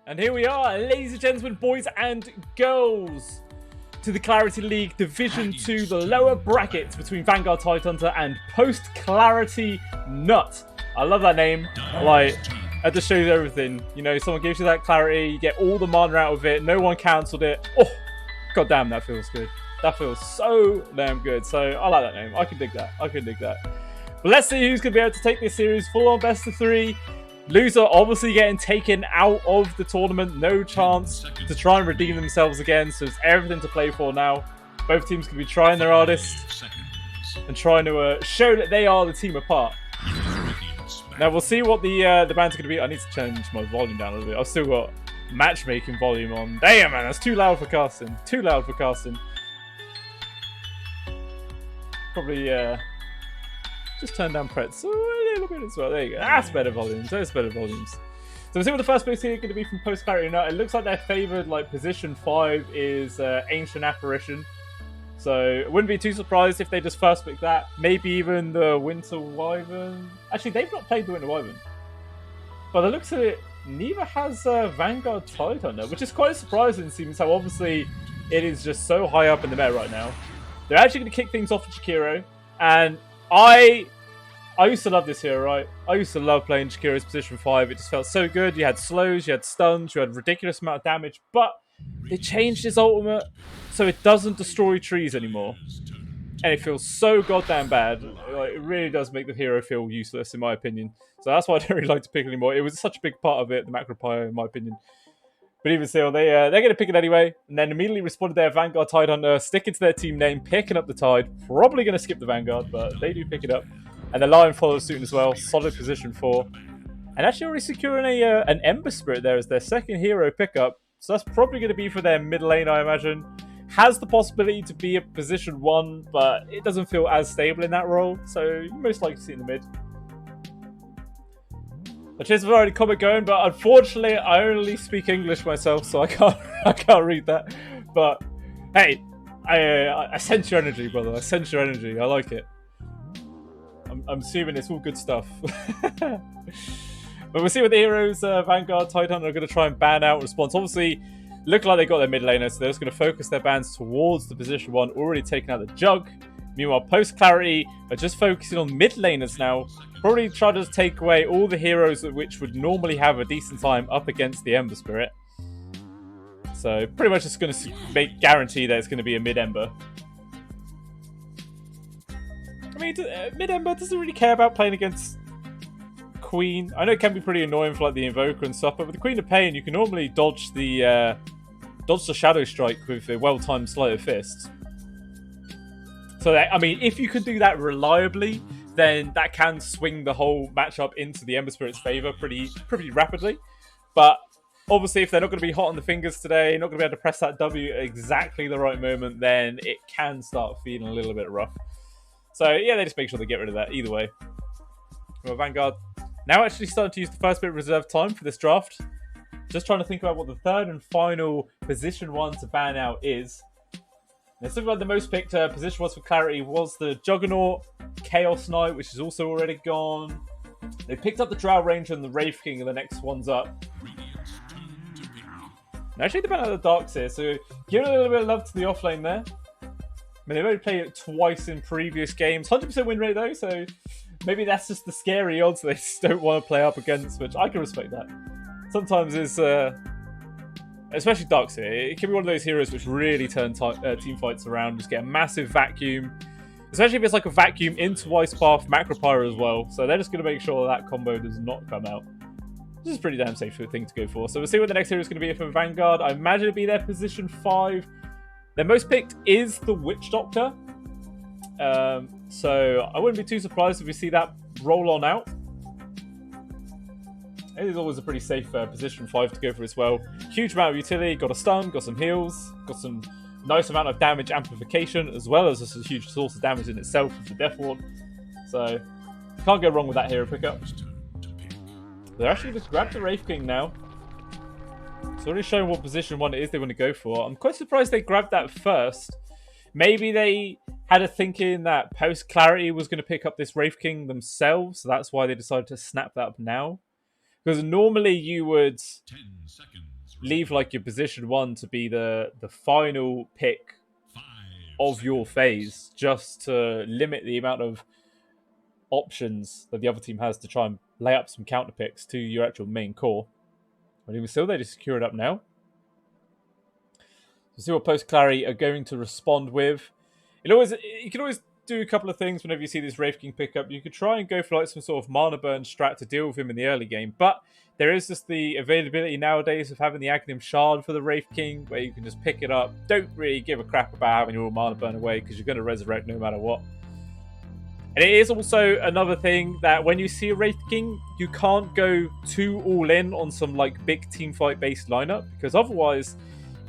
And here we are, ladies and gentlemen, boys and girls, to the Clarity League Division 2, the lower brackets between VanguardTidehunter and PostClarityNut. I love that name. Like, it just shows everything. You know, someone gives you that clarity, you get all the mana out of it, no one cancelled it. Oh, god damn, that feels good. That feels so damn good. So, I like that name. I can dig that. I can dig that. But let's see who's going to be able to take this series full on best of 3. Loser obviously getting taken out of the tournament. No chance to try and redeem themselves again. So it's everything to play for now. Both teams can be trying their hardest and trying to show that they are the team apart. Now we'll see what the bands are going to be. I need to change my volume down a little bit. I've still got matchmaking volume on. Damn, man, that's too loud for casting. Too loud for casting. Probably just turn down Pretz a little bit as well. There you go. That's better volumes. Those better volumes. So we'll see what the first pick here is going to be from PostClarityNut. It looks like their favoured like position 5 is Ancient Apparition. So I wouldn't be too surprised if they just first pick that. Maybe even the Winter Wyvern. Actually, they've not played the Winter Wyvern. But the looks of it, neither has VanguardTidehunter, which is quite surprising since how obviously it is just so high up in the meta right now. They're actually going to kick things off with Jakiro. And I used to love this hero, right? I used to love playing Jakiro's position 5. It just felt so good. You had slows, you had stuns, you had ridiculous amount of damage, but they changed his ultimate so it doesn't destroy trees anymore. And it feels so goddamn bad. Like, it really does make the hero feel useless, in my opinion. So that's why I don't really like to pick it anymore. It was such a big part of it, the macro pyro, in my opinion. But even still, they're going to pick it anyway. And then immediately responded there, VanguardTidehunter, sticking to their team name, picking up the Tide. Probably going to skip the Vanguard, but they do pick it up. And the Lion follows suit as well. Solid position 4. And actually already securing an Ember Spirit there as their second hero pickup. So that's probably going to be for their mid lane, I imagine. Has the possibility to be a position 1, but it doesn't feel as stable in that role. So you most likely see it in the mid. The chances have already comment going, but unfortunately I only speak English myself, so I can't read that. But hey, I sense your energy, brother. I sense your energy. I like it. I'm assuming it's all good stuff. But we'll see what the heroes, VanguardTidehunter, are going to try and ban out in response. Obviously, look like they got their mid laner, so they're just going to focus their bans towards the position 1, already taking out the Jug. Meanwhile, PostClarity are just focusing on mid laners now. Probably try to take away all the heroes which would normally have a decent time up against the Ember Spirit. So pretty much just going to guarantee that it's going to be a mid-Ember. I mean, mid-Ember doesn't really care about playing against Queen. I know it can be pretty annoying for like the Invoker and stuff, but with the Queen of Pain, you can normally dodge the Shadow Strike with a well-timed Sleight of Fist. So that, I mean, if you could do that reliably, then that can swing the whole matchup into the Ember Spirit's favour pretty rapidly. But obviously, if they're not going to be hot on the fingers today, not going to be able to press that W at exactly the right moment, then it can start feeling a little bit rough. So yeah, they just make sure they get rid of that either way. Well, Vanguard now actually starting to use the first bit of reserve time for this draft. Just trying to think about what the third and final position 1 to ban out is. Let's talk about the most picked position was for Clarity was the Juggernaut, Chaos Knight, which is also already gone. They picked up the Drow Ranger and the Wraith King, and the next one's up. And actually, they banned out the Darks here, so giving a little bit of love to the offlane there. I mean, they've only played it twice in previous games. 100% win rate, though, so maybe that's just the scary odds they just don't want to play up against, which I can respect that. Sometimes it's, especially Darks here, it can be one of those heroes which really turn team fights around, just get a massive vacuum. Especially if it's like a vacuum into Ice Path, Macro Pyro as well. So they're just going to make sure that combo does not come out. This is a pretty damn safe thing to go for. So we'll see what the next hero is going to be from Vanguard. I imagine it'll be their position 5. Their most picked is the Witch Doctor. So I wouldn't be too surprised if we see that roll on out. It is always a pretty safe position 5 to go for as well. Huge amount of utility, got a stun, got some heals, got some nice amount of damage amplification, as well as just a huge source of damage in itself with the Death Ward. So, can't go wrong with that hero pickup. They're actually just grabbed the Wraith King now. It's already showing what position 1 it is they want to go for. I'm quite surprised they grabbed that first. Maybe they had a thinking that PostClarity was going to pick up this Wraith King themselves, so that's why they decided to snap that up now. Because normally you would leave like your position 1 to be the final pick of your phase, just to limit the amount of options that the other team has to try and lay up some counter picks to your actual main core. But even still, they just secure it up now. So see what PostClary are going to respond with. You can always do a couple of things whenever you see this Wraith King pick up. You could try and go for like some sort of mana burn strat to deal with him in the early game, but there is just the availability nowadays of having the Aghanim Shard for the Wraith King, where you can just pick it up. Don't really give a crap about having your mana burn away, because you're going to resurrect no matter what. And it is also another thing that when you see a Wraith King, you can't go too all in on some like big teamfight based lineup, because otherwise,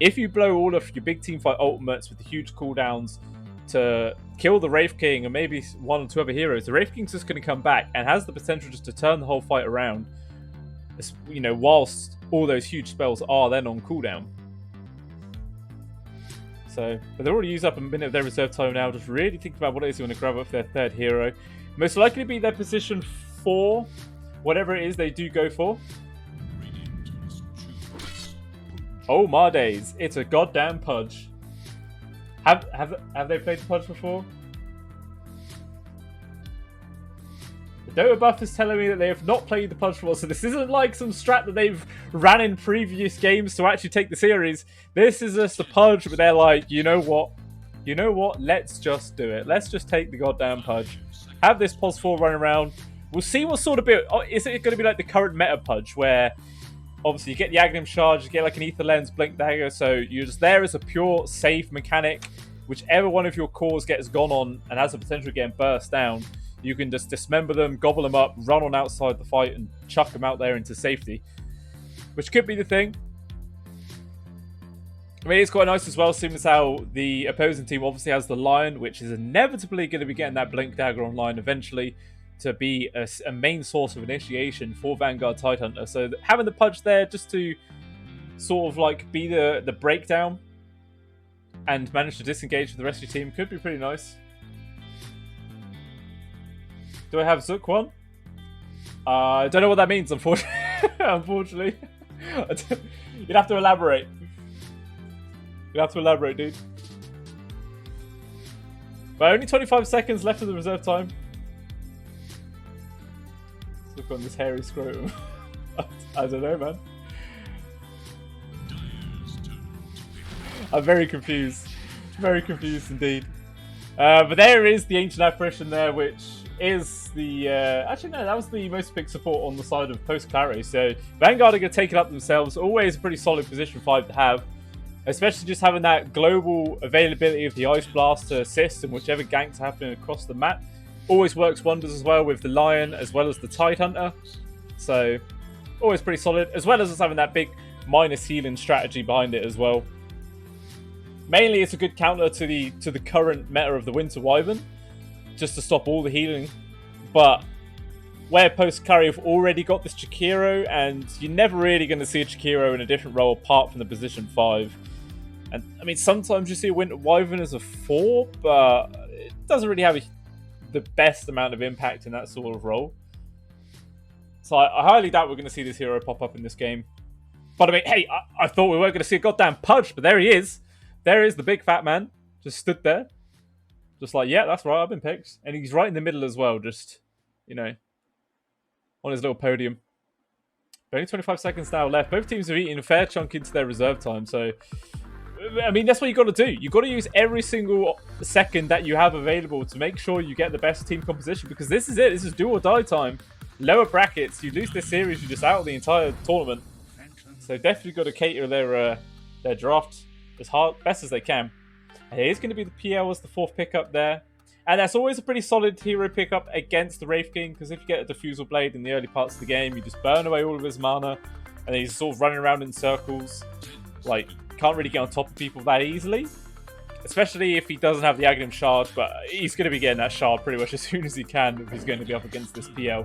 if you blow all of your big teamfight ultimates with the huge cooldowns to kill the Wraith King and maybe 1 or 2 other heroes, the Wraith King's just going to come back and has the potential just to turn the whole fight around, you know, whilst all those huge spells are then on cooldown. So, but they've already used up a minute of their reserve time now. Just really think about what it is you want to grab up for their third hero. Most likely be their position 4, whatever it is they do go for. Oh my days, it's a goddamn Pudge. Have they played the Pudge before? The Dota buff is telling me that they have not played the Pudge before, so this isn't like some strat that they've ran in previous games to actually take the series. This is just a Pudge, but they're like, you know what? You know what? Let's just do it. Let's just take the goddamn Pudge. Have this POS 4 running around. We'll see what sort of build. Is it going to be like the current meta Pudge, where obviously you get the Aghanim Shard, you get like an Ether Lens, Blink Dagger, so you're just there as a pure safe mechanic. Whichever one of your cores gets gone on and has the potential of getting burst down, you can just dismember them, gobble them up, run on outside the fight, and chuck them out there into safety. Which could be the thing. I mean, it's quite nice as well, seeing as how the opposing team obviously has the Lion, which is inevitably going to be getting that Blink Dagger online eventually to be a main source of initiation for Vanguard Tidehunter. So having the Pudge there just to sort of like be the breakdown and manage to disengage with the rest of your team could be pretty nice. Do I have Zook 1? I don't know what that means, unfortunately. You'd have to elaborate. You'd have to elaborate, dude. But only 25 seconds left of the reserve time. Let's look on this hairy scrotum. I don't know, man. I'm very confused. Very confused indeed. But there is the Ancient Apparition there, which is the... actually, no, that was the most picked support on the side of PostClary. So Vanguard are going to take it up themselves. Always a pretty solid position 5 to have. Especially just having that global availability of the Ice Blast to assist in whichever ganks happening across the map. Always works wonders as well with the Lion as well as the Tidehunter. So always pretty solid. As well as just having that big minus healing strategy behind it as well. Mainly, it's a good counter to the current meta of the Winter Wyvern, just to stop all the healing. But where PostClary have already got this Chikiro, and you're never really going to see a Chikiro in a different role apart from the position 5. And I mean, sometimes you see a Winter Wyvern as a 4, but it doesn't really have the best amount of impact in that sort of role. So I highly doubt we're going to see this hero pop up in this game. But I mean, hey, I thought we weren't going to see a goddamn Pudge, but there he is. There is the big fat man, just stood there. Just like, yeah, that's right, I've been picked. And he's right in the middle as well, just, you know, on his little podium. But only 25 seconds now left. Both teams have eaten a fair chunk into their reserve time, so... I mean, that's what you got to do. You got to use every single second that you have available to make sure you get the best team composition, because this is it. This is do or die time. Lower brackets, you lose this series, you're just out of the entire tournament. So definitely got to cater their draft as best as they can. And it is going to be the PL as the 4th pickup there. And that's always a pretty solid hero pickup against the Wraith King, because if you get a Diffusal Blade in the early parts of the game, you just burn away all of his mana, and he's sort of running around in circles. Like, can't really get on top of people that easily. Especially if he doesn't have the Aghanim Shard, but he's going to be getting that Shard pretty much as soon as he can if he's going to be up against this PL.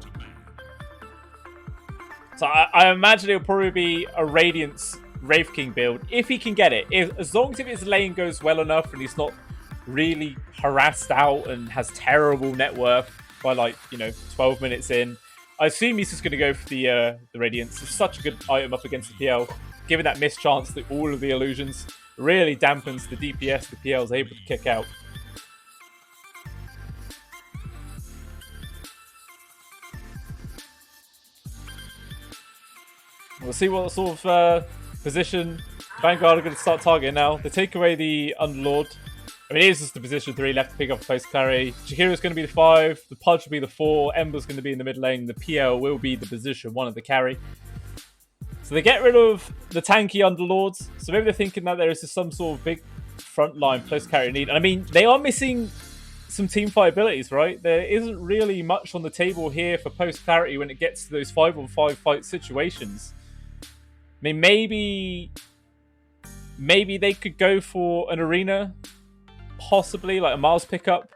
So I imagine it'll probably be a Radiance Wraith King build, if he can get it. As long as if his lane goes well enough and he's not really harassed out and has terrible net worth by, like, you know, 12 minutes in. I assume he's just going to go for the Radiance. It's such a good item up against the PL. giving that missed chance to all of the illusions really dampens the DPS the PL is able to kick out. We'll see what sort of position Vanguard are going to start targeting now. They take away the Underlord. I mean, it is just the position 3 left to pick up Post Clarity. Shakira's going to be the 5. The Pudge will be the 4. Ember's going to be in the mid lane. The PL will be the position 1 of the carry. So they get rid of the tanky Underlords. So maybe they're thinking that there is some sort of big frontline Post Clarity need. And I mean, they are missing some teamfight abilities, right? There isn't really much on the table here for Post Clarity when it gets to those 5-on-5 fight situations. I mean, maybe they could go for an arena, possibly like a Mars pickup.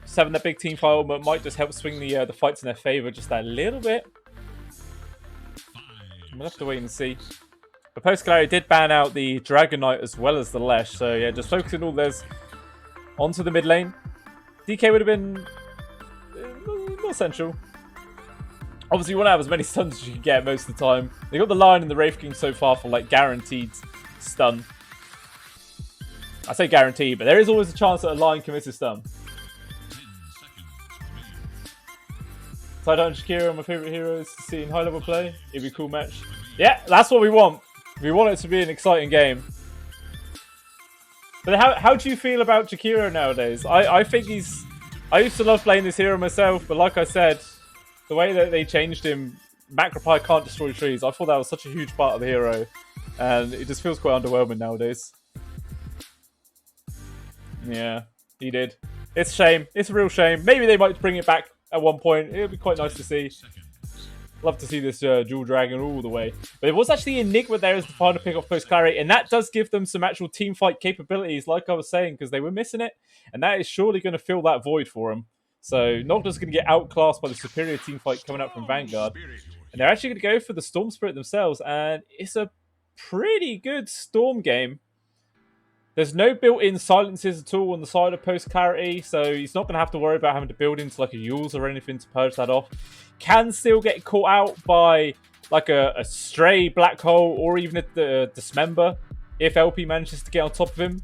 Just having that big team fight ultimate might just help swing the fights in their favor just that little bit. We'll have to wait and see. But PostClarity did ban out the Dragon Knight as well as the Lesh, so yeah, just focusing all those onto the mid lane. DK would have been not essential. Obviously, you want to have as many stuns as you can get most of the time. They got the Lion and the Wraith King so far for like guaranteed stun. I say guaranteed, but there is always a chance that a Lion commits a stun. Tidehunter Shakira are my favourite heroes to see in high level play. It'd be a cool match. Yeah, that's what we want. We want it to be an exciting game. But how do you feel about Shakira nowadays? I think he's... I used to love playing this hero myself, but like I said, the way that they changed him, Macropie can't destroy trees. I thought that was such a huge part of the hero. And it just feels quite underwhelming nowadays. Yeah, he did. It's a shame. It's a real shame. Maybe they might bring it back at one point. It would be quite nice to see. Love to see this Jewel Dragon all the way. But it was actually Enigma there as the final pick off Post Clarity, and that does give them some actual team fight capabilities, like I was saying, because they were missing it, and that is surely going to fill that void for them. So Nocturne's going to get outclassed by the superior team fight coming up from Vanguard, and they're actually going to go for the Storm Spirit themselves, and it's a pretty good Storm game. There's no built-in silences at all on the side of Post Clarity, so he's not going to have to worry about having to build into like a Yules or anything to purge that off. Can still get caught out by like a stray black hole or even the dismember if LP manages to get on top of him.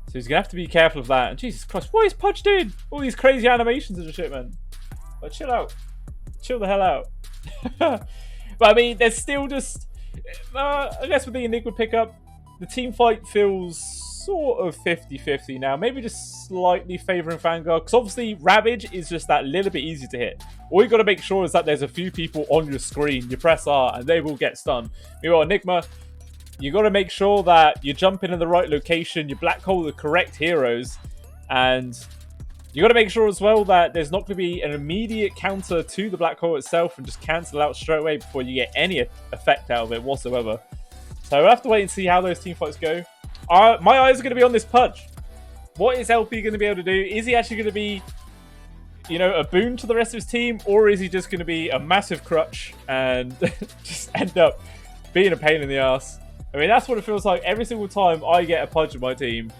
So he's going to have to be careful of that. And Jesus Christ, what is Pudge doing? All these crazy animations and shit, man. Like, chill out. Chill the hell out. But I mean, there's still just... I guess with the Enigma pickup, the team fight feels sort of 50-50 now. Maybe just slightly favouring Vanguard. Because obviously, Ravage is just that little bit easier to hit. All you got to make sure is that there's a few people on your screen. You press R and they will get stunned. Meanwhile, Enigma, you got to make sure that you're jumping in the right location. You black hole the correct heroes. And you got to make sure as well that there's not going to be an immediate counter to the black hole itself and just cancel out straight away before you get any effect out of it whatsoever. So we'll have to wait and see how those team fights go. My eyes are going to be on this Pudge. What is LP going to be able to do? Is he actually going to be, you know, a boon to the rest of his team? Or is he just going to be a massive crutch and just end up being a pain in the ass? I mean, that's what it feels like every single time I get a Pudge in my team.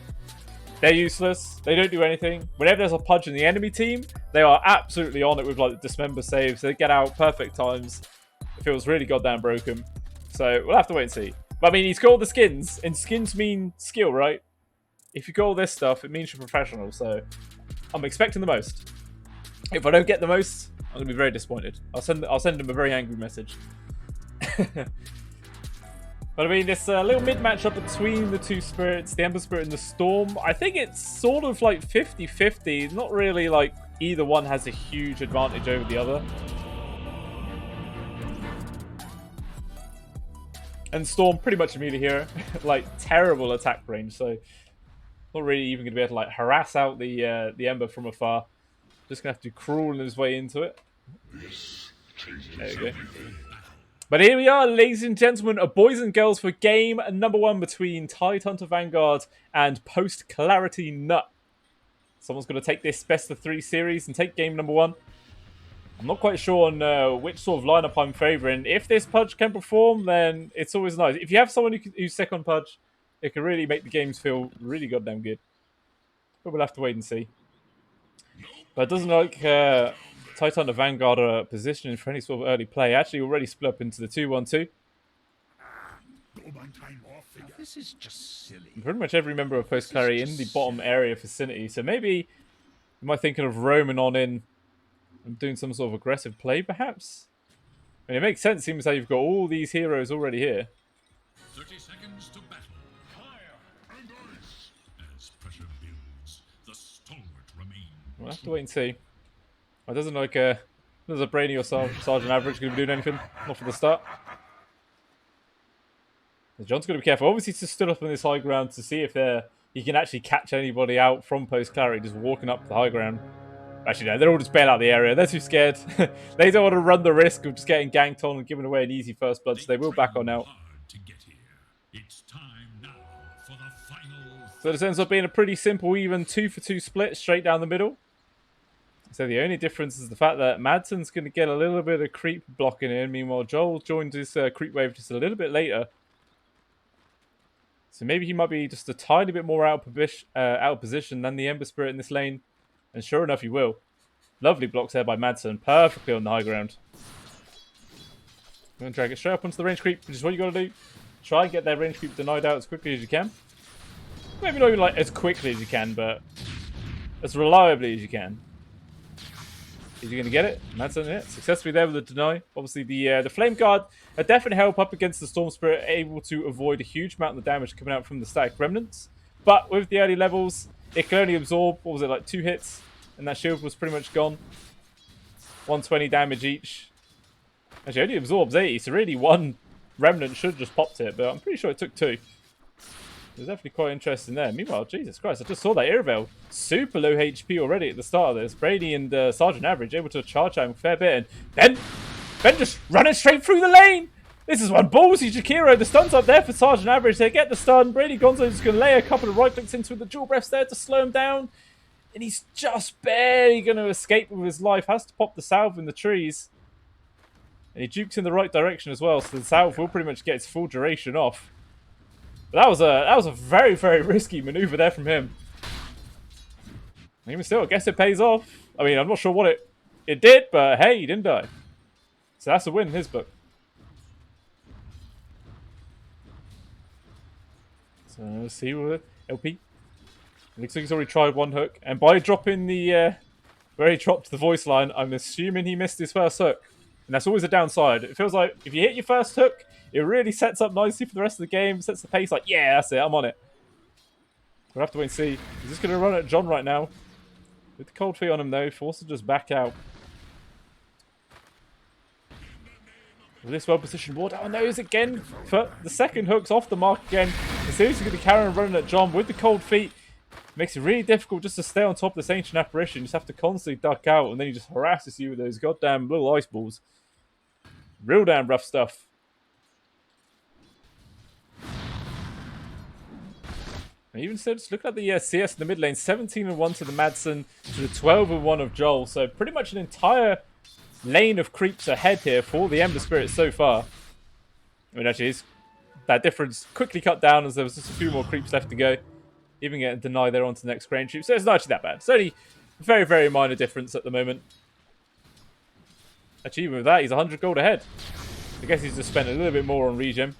They're useless. They don't do anything. Whenever there's a Pudge in the enemy team, they are absolutely on it with like the dismember saves. They get out perfect times. It feels really goddamn broken. So we'll have to wait and see. But I mean, he's got all the skins, and skins mean skill, right? If you got all this stuff, it means you're professional, so I'm expecting the most. If I don't get the most, I'm going to be very disappointed. I'll send him a very angry message. But I mean, this little mid matchup between the two spirits, the Ember Spirit and the Storm, I think it's sort of like 50-50. Not really like either one has a huge advantage over the other. And Storm, pretty much a melee hero. Like, terrible attack range, so not really even going to be able to like harass out the Ember from afar. Just going to have to crawl his way into it. There we go. But here we are, ladies and gentlemen, boys and girls, for game number 1 between Tidehunter Vanguard and PostClarityNut. Someone's going to take this best of 3 series and take game number 1. I'm not quite sure on which sort of lineup I'm favouring. If this Pudge can perform, then it's always nice. If you have someone who's sick on Pudge, it can really make the games feel really goddamn good. But we'll have to wait and see. But it doesn't look like Tidehunter Vanguard are positioning for any sort of early play. Actually, already split up into the 2-1-2. This is just silly. Pretty much every member of PostClary in the bottom area vicinity. So maybe, am I thinking of roaming on in and doing some sort of aggressive play, perhaps? I mean, it makes sense, seems like you've got all these heroes already here. 30 seconds to battle. Fire and ice. As pressure builds, the stalwart remains. We'll have to wait and see. It doesn't look like there's a Brainy or Sergeant Average going to be doing anything. Not for the start. John's got to be careful. Obviously, he's just stood up on this high ground to see if he can actually catch anybody out from PostClary just walking up the high ground. Actually, no, they're all just bail out the area. They're too scared. They don't want to run the risk of just getting ganked on and giving away an easy first blood, so they will back on out. It's time now for the final. So this ends up being a pretty simple, even 2-for-2 split straight down the middle. So the only difference is the fact that Madsen's going to get a little bit of creep blocking in. Meanwhile, Joel joined his creep wave just a little bit later. So maybe he might be just a tiny bit more out of position than the Ember Spirit in this lane. And sure enough, he will. Lovely blocks there by Madsen. Perfectly on the high ground. I'm going to drag it straight up onto the range creep, which is what you got to do. Try and get that range creep denied out as quickly as you can. Maybe not even like as quickly as you can, but as reliably as you can. Is he going to get it? Madsen, yeah, successfully there with the deny. Obviously, the Flame Guard a definite help up against the Storm Spirit, able to avoid a huge amount of the damage coming out from the static remnants. But with the early levels, it can only absorb, what was it, like 2 hits? And that shield was pretty much gone. 120 damage each. Actually, it only absorbs 80, so really one remnant should have just popped it, but I'm pretty sure it took 2. It was definitely quite interesting there. Meanwhile, Jesus Christ, I just saw that Irvel. Super low HP already at the start of this. Brady and Sergeant Average able to charge out a fair bit. And Ben just running straight through the lane. This is one ballsy Jakiro. The stun's up there for Sergeant Average. They get the stun. Brady Gonzo is going to lay a couple of right clicks into the dual breaths there to slow him down. And he's just barely going to escape with his life. Has to pop the salve in the trees. And he jukes in the right direction as well. So the salve will pretty much get its full duration off. But that was a very, very risky maneuver there from him. Even still, I guess it pays off. I mean, I'm not sure what it did, but hey, he didn't die. So that's a win in his book. So let's see what LP. It looks like he's already tried one hook. And by dropping the where he dropped the voice line, I'm assuming he missed his first hook. And that's always a downside. It feels like if you hit your first hook, it really sets up nicely for the rest of the game. Sets the pace like, yeah, that's it, I'm on it. We'll have to wait and see. He's just going to run at John right now. With the cold feet on him though, forced to just back out. With this well-positioned ward, oh no, is again for the second hook's off the mark again. As soon as he's going to carry on running at John with the cold feet, makes it really difficult just to stay on top of this ancient apparition. You just have to constantly duck out, and then he just harasses you with those goddamn little ice balls. Real damn rough stuff. And even so, just look at the CS in the mid lane. 17-1 to the Madsen, to the 12-1 of Joel. So pretty much an entire lane of creeps ahead here for the Ember Spirit so far. I mean, actually, that difference quickly cut down as there was just a few more creeps left to go. Even getting denied there onto the next grain troop. So it's not actually that bad. It's only a very, very minor difference at the moment. Actually, even with that, he's 100 gold ahead. I guess he's just spent a little bit more on regen.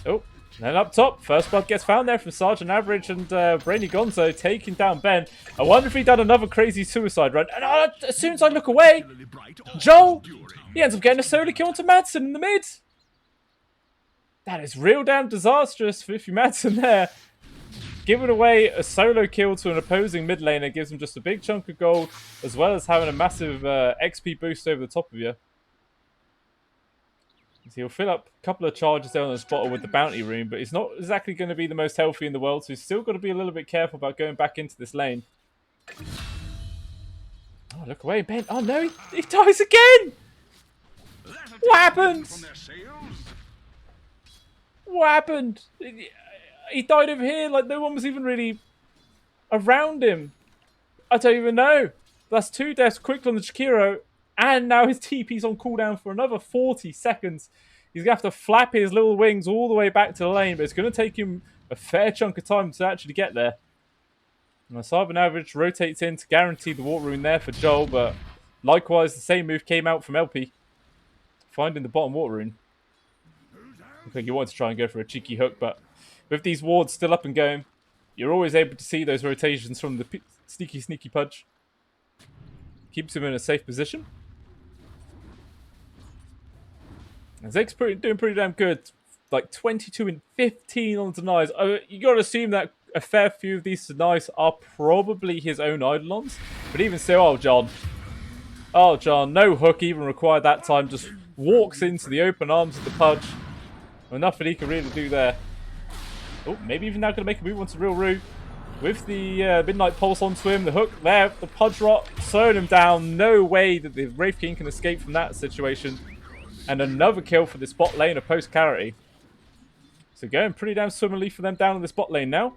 Oh, and then up top, first blood gets found there from Sergeant Average and Brainy Gonzo taking down Ben. I wonder if he done another crazy suicide run. And as soon as I look away, Joel, he ends up getting a solo kill onto Madsen in the mid. That is real damn disastrous for Iffy Madsen there. Giving away a solo kill to an opposing mid laner gives him just a big chunk of gold, as well as having a massive XP boost over the top of you. So he'll fill up a couple of charges there on the spot with the bounty rune, but he's not exactly going to be the most healthy in the world, so he's still got to be a little bit careful about going back into this lane. Oh, look away, Ben. Oh no, he dies again! What happened? What happened? He died over here like no one was even really around him. I don't even know. That's 2 deaths quickly on the Chikiro, and now his TP's on cooldown for another 40 seconds. He's going to have to flap his little wings all the way back to the lane, but it's going to take him a fair chunk of time to actually get there. And Sergeant Average rotates in to guarantee the Water Rune there for Joel, but likewise the same move came out from LP, finding the bottom Water Rune. Looked like you wanted to try and go for a cheeky hook, but with these wards still up and going, you're always able to see those rotations from the sneaky Pudge. Keeps him in a safe position. And Zeke's doing pretty damn good. Like 22 and 15 on denies. You got to assume that a fair few of these denies are probably his own Eidolons. But even still, oh John, no hook even required that time. Just walks into the open arms of the Pudge. Well, nothing he can really do there. Oh, maybe even now going to make a move onto Real Roo. With the Midnight Pulse onto him, the hook there, the Pudge Rock, slowing him down. No way that the Wraith King can escape from that situation. And another kill for this bot lane of PostClarity. So going pretty damn swimmingly for them down in this bot lane now.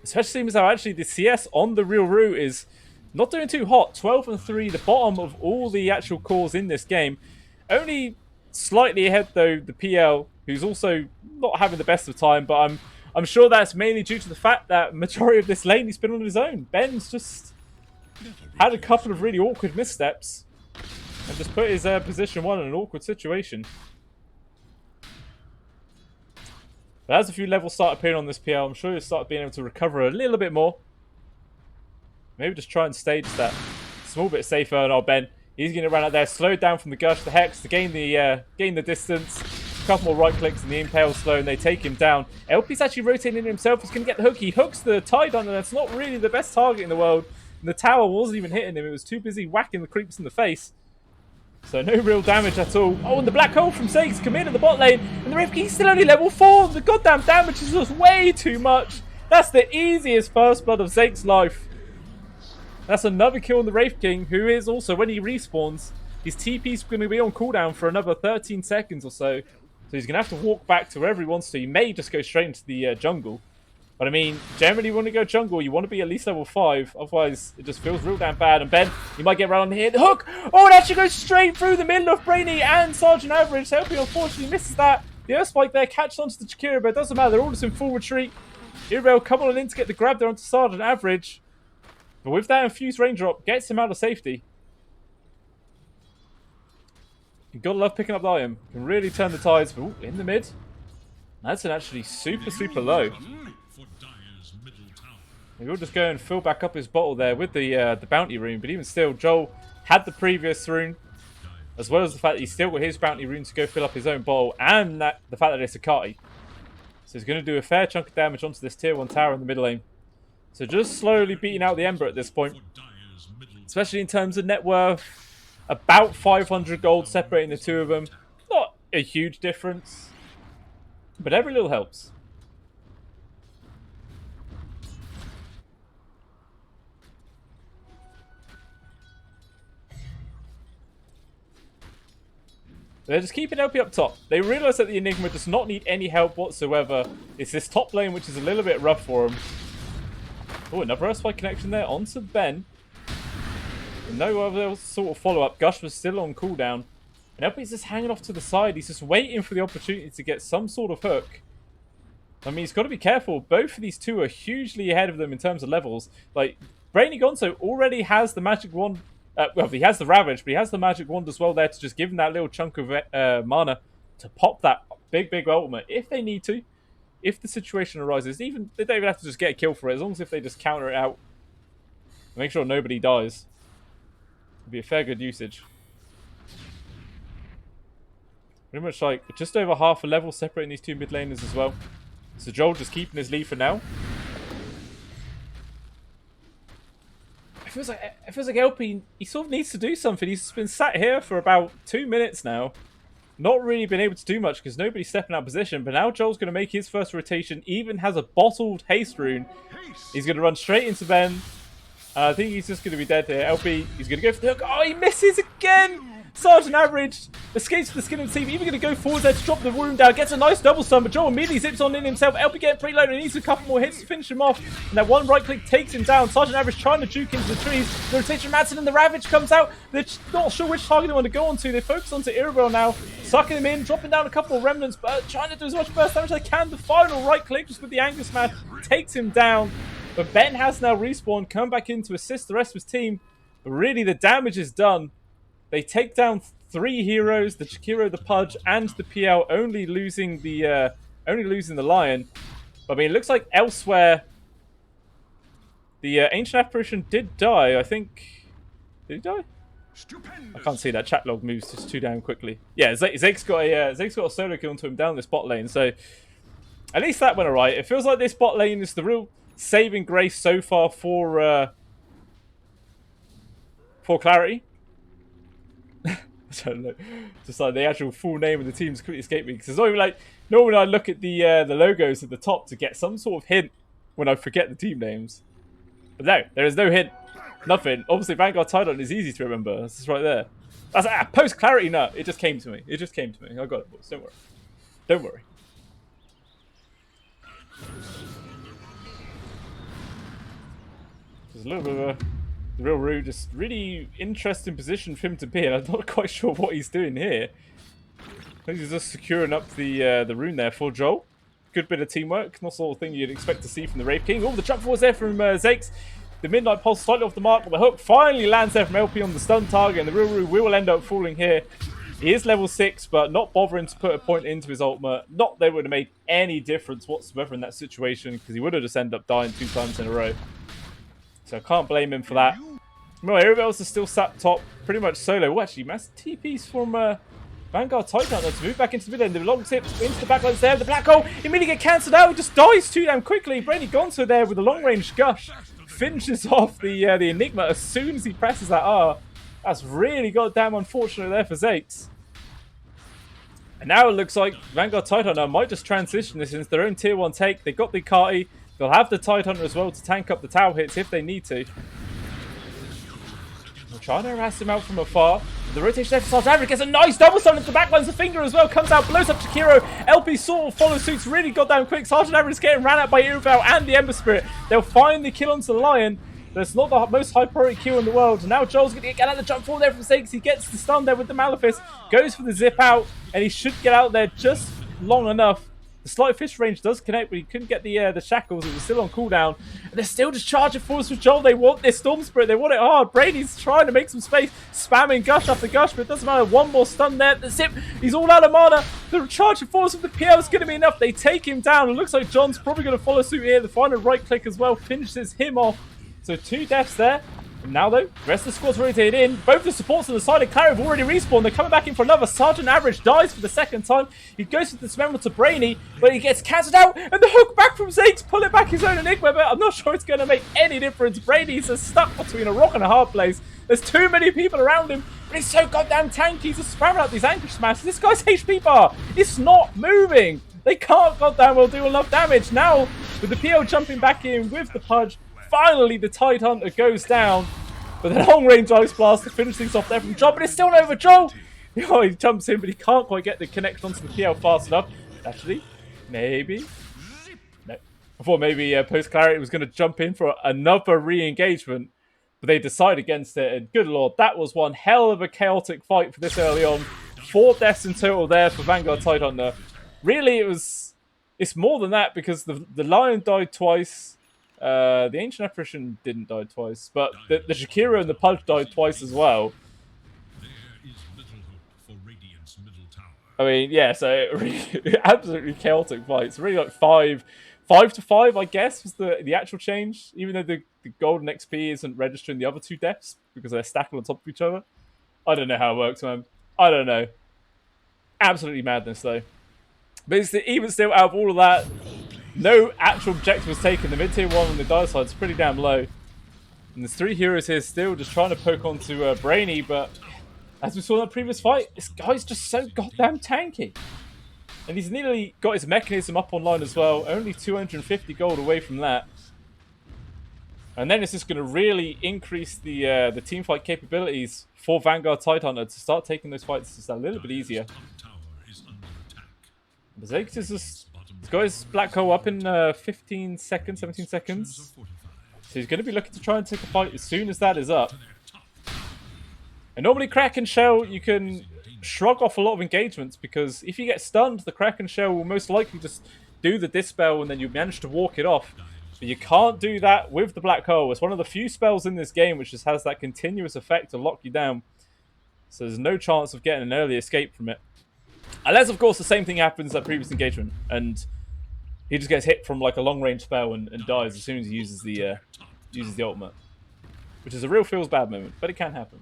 Especially seems how actually the CS on the Real Roo is not doing too hot. 12 and 3, the bottom of all the actual cores in this game. Only slightly ahead though, the PL, who's also not having the best of time, but I'm sure that's mainly due to the fact that majority of this lane he's been on his own. Ben's just had a couple of really awkward missteps and just put his position 1 in an awkward situation. But as a few levels start appearing on this PL, I'm sure he'll start being able to recover a little bit more. Maybe just try and stage that small bit safer. And oh, Ben, he's going to run out there, slowed down from the Gush, the Hex to gain the distance. A couple more right clicks and the Impale slow, and they take him down. LP's actually rotating in himself. He's going to get the hook. He hooks the Tidehunter. That's not really the best target in the world. And the tower wasn't even hitting him. It was too busy whacking the creeps in the face. So no real damage at all. Oh, and the Black Hole from Sage's come in the bot lane. And the Wraith King's still only level 4. The goddamn damage is just way too much. That's the easiest first blood of Zake's life. That's another kill on the Wraith King, who is also, when he respawns, his TP's going to be on cooldown for another 13 seconds or so. So he's going to have to walk back to wherever he wants to. He may just go straight into the jungle. But I mean, generally when you go jungle, you want to be at least level 5. Otherwise, it just feels real damn bad. And Ben, you might get around here. The hook! Oh, it actually goes straight through the middle of Brainy and Sergeant Average. Helping unfortunately misses that. The Earth Spike there catches onto the Chikira, but it doesn't matter. They're all just in full retreat. Irabel coming on in to get the grab there onto Sergeant Average. But with that infused raindrop, gets him out of safety. You gotta love picking up the item. Can really turn the tides. Ooh, in the mid. That's an actually super low. He will just go and fill back up his bottle there with the bounty rune. But even still, Joel had the previous rune, as well as the fact that he's still got his bounty rune to go fill up his own bottle, and the fact that it's a Kati. So he's going to do a fair chunk of damage onto this tier 1 tower in the mid lane. So just slowly beating out the Ember at this point. Especially in terms of net worth. About 500 gold separating the two of them. Not a huge difference. But every little helps. They're just keeping LP up top. They realise that the Enigma does not need any help whatsoever. It's this top lane which is a little bit rough for him. Oh, another Earthspike connection there onto Ben. No other sort of follow-up. Gush was still on cooldown. And LP's just hanging off to the side. He's just waiting for the opportunity to get some sort of hook. I mean, he's got to be careful. Both of these two are hugely ahead of them in terms of levels. Like, Brainy Gonzo already has the magic wand. Well, he has the Ravage, but he has the magic wand as well there to just give him that little chunk of mana to pop that big ultimate if they need to. If the situation arises, they don't even have to just get a kill for it, as long as if they just counter it out. Make sure nobody dies. It'd be a fair good usage. Pretty much like just over half a level separating these two mid laners as well. So Joel just keeping his lead for now. It feels like LP, he sort of needs to do something. He's been sat here for about 2 minutes now. Not really been able to do much because nobody's stepping out of position. But now Joel's going to make his first rotation. Even has a bottled haste rune. He's going to run straight into Ben. I think he's just going to be dead here. LP, he's going to go for the hook. Oh, he misses again! Sergeant Average escapes for the skin of the team. Even going to go forward there to drop the wound down. Gets a nice double stun, but Joel immediately zips on in himself. LP getting preloaded and needs a couple more hits to finish him off. And that one right click takes him down. Sergeant Average trying to juke into the trees. The rotation from Madsen and the Ravage comes out. They're not sure which target they want to go onto. They focus onto Irabel now. Sucking him in, dropping down a couple of remnants, but trying to do as much burst damage as they can. The final right click just with the Angus Smash takes him down. But Ben has now respawned, come back in to assist the rest of his team. But really, the damage is done. They take down 3 heroes: the Chikiro, the Pudge, and the PL, only losing the Lion. But I mean, it looks like elsewhere the Ancient Apparition did die. I think. Did he die? I can't see that chat log moves just too damn quickly. Yeah, Zake's got a solo kill onto him down this bot lane, so at least that went alright. It feels like this bot lane is the real saving grace so far for Clarity. I don't know. Just like the actual full name of the team's completely escaped me, because it's not even like normally I look at the logos at the top to get some sort of hint when I forget the team names. But no, there is no hint. Nothing. Obviously, VanguardTidehunter is easy to remember. This is right there. That's PostClarityNut. It just came to me. It just came to me. I got it, boys. Don't worry. Don't worry. There's a little bit of a real rude, just really interesting position for him to be in. I'm not quite sure what he's doing here. I think he's just securing up the rune there for Joel. Good bit of teamwork. Not the sort of thing you'd expect to see from the Wraith King. Oh, the jump force there from Zakes. The Midnight Pulse slightly off the mark, but the hook finally lands there from LP on the stun target, and the real Rue will end up falling here. He is level 6, but not bothering to put a point into his ultimate. Not that it would have made any difference whatsoever in that situation, because he would have just ended up dying 2 times in a row. So I can't blame him for that. Well, everybody else is still sat top, pretty much solo. Oh, actually, massive TPs from VanguardTidehunter to move back into the middle, and the long tip into the backlines there. The black hole immediately get cancelled out. He just dies too damn quickly. Brady Gonzo there with a long-range gush finishes off the Enigma as soon as he presses that R. That's really goddamn unfortunate there for Zakes. And now it looks like VanguardTidehunter might just transition this into their own tier 1 take. They got the Carti. They'll have the Tidehunter as well to tank up the tower hits if they need to. They're trying to harass him out from afar. The rotation there for Sergeant Average gets a nice double stun into the backlines. The finger as well comes out, blows up Chikiro. LP sort of follows suits really goddamn quick. Sergeant Average is getting ran out by Irval and the Ember Spirit. They'll find the kill onto the Lion. But it's not the most high priority kill in the world. Now Joel's going to get out the jump forward there from Zakes. He gets the stun there with the Malefice. Goes for the zip out. And he should get out there just long enough. The slight fish range does connect, but he couldn't get the shackles. It was still on cooldown. And they're still just charging forwards with Joel. They want this Storm Spirit. They want it hard. Brady's trying to make some space, spamming gush after gush, but it doesn't matter. One more stun there. The zip. He's all out of mana. The charging forwards with the PL is going to be enough. They take him down. It looks like John's probably going to follow suit here. The final right click as well finishes him off. So 2 deaths there. And now, though, the rest of the squad's rotated in. Both the supports on the side of Clary have already respawned. They're coming back in for another. Sergeant Average dies for the 2nd time. He goes for the dismember to Brainy, but he gets cancelled out. And the hook back from Zakes, pulling back his own Enigma, but I'm not sure it's going to make any difference. Brady's just stuck between a rock and a hard place. There's too many people around him, but he's so goddamn tanky. He's just spamming out these anchor smashes. This guy's HP bar, it's not moving. They can't goddamn well do enough damage. Now, with the PL jumping back in with the Pudge, finally the Tidehunter goes down. But the long-range Ice Blast to finish things off there from John, but it's still over Joel. Oh, he jumps in, but he can't quite get the connection onto the PL fast enough. Actually, maybe. No. I thought maybe PostClarity was going to jump in for another re-engagement, but they decide against it. And good lord, that was one hell of a chaotic fight for this early on. 4 deaths in total there for VanguardTidehunter. Really, it's more than that, because the Lion died twice. The Ancient Apparition didn't die twice, but the Shakira and the Pudge died twice as well. There is little hope for Radiant's middle tower. I mean, yeah, so really, absolutely chaotic fights. Really like 5 to 5, I guess, was the actual change. Even though the golden XP isn't registering the other 2 deaths because they're stacked on top of each other. I don't know how it works, man. I don't know. Absolutely madness, though. But it's even still, out of all of that, no actual objective was taken. The mid-tier 1 on the dire side is pretty damn low. And there's 3 heroes here still just trying to poke onto Brainy, but as we saw in the previous fight, this guy's just so goddamn tanky. And he's nearly got his mechanism up online as well. Only 250 gold away from that. And then it's just going to really increase the teamfight capabilities for VanguardTidehunter to start taking those fights just a little bit easier. But Zakes is just... He's got his black hole up in 15 seconds, 17 seconds. So he's going to be looking to try and take a fight as soon as that is up. And normally Kraken Shell, you can shrug off a lot of engagements, because if you get stunned, the Kraken Shell will most likely just do the dispel and then you manage to walk it off. But you can't do that with the black hole. It's one of the few spells in this game which just has that continuous effect to lock you down. So there's no chance of getting an early escape from it. Unless, of course, the same thing happens at previous engagement, and he just gets hit from like a long-range spell and dies as soon as he uses the ultimate. Which is a real feels bad moment, but it can happen.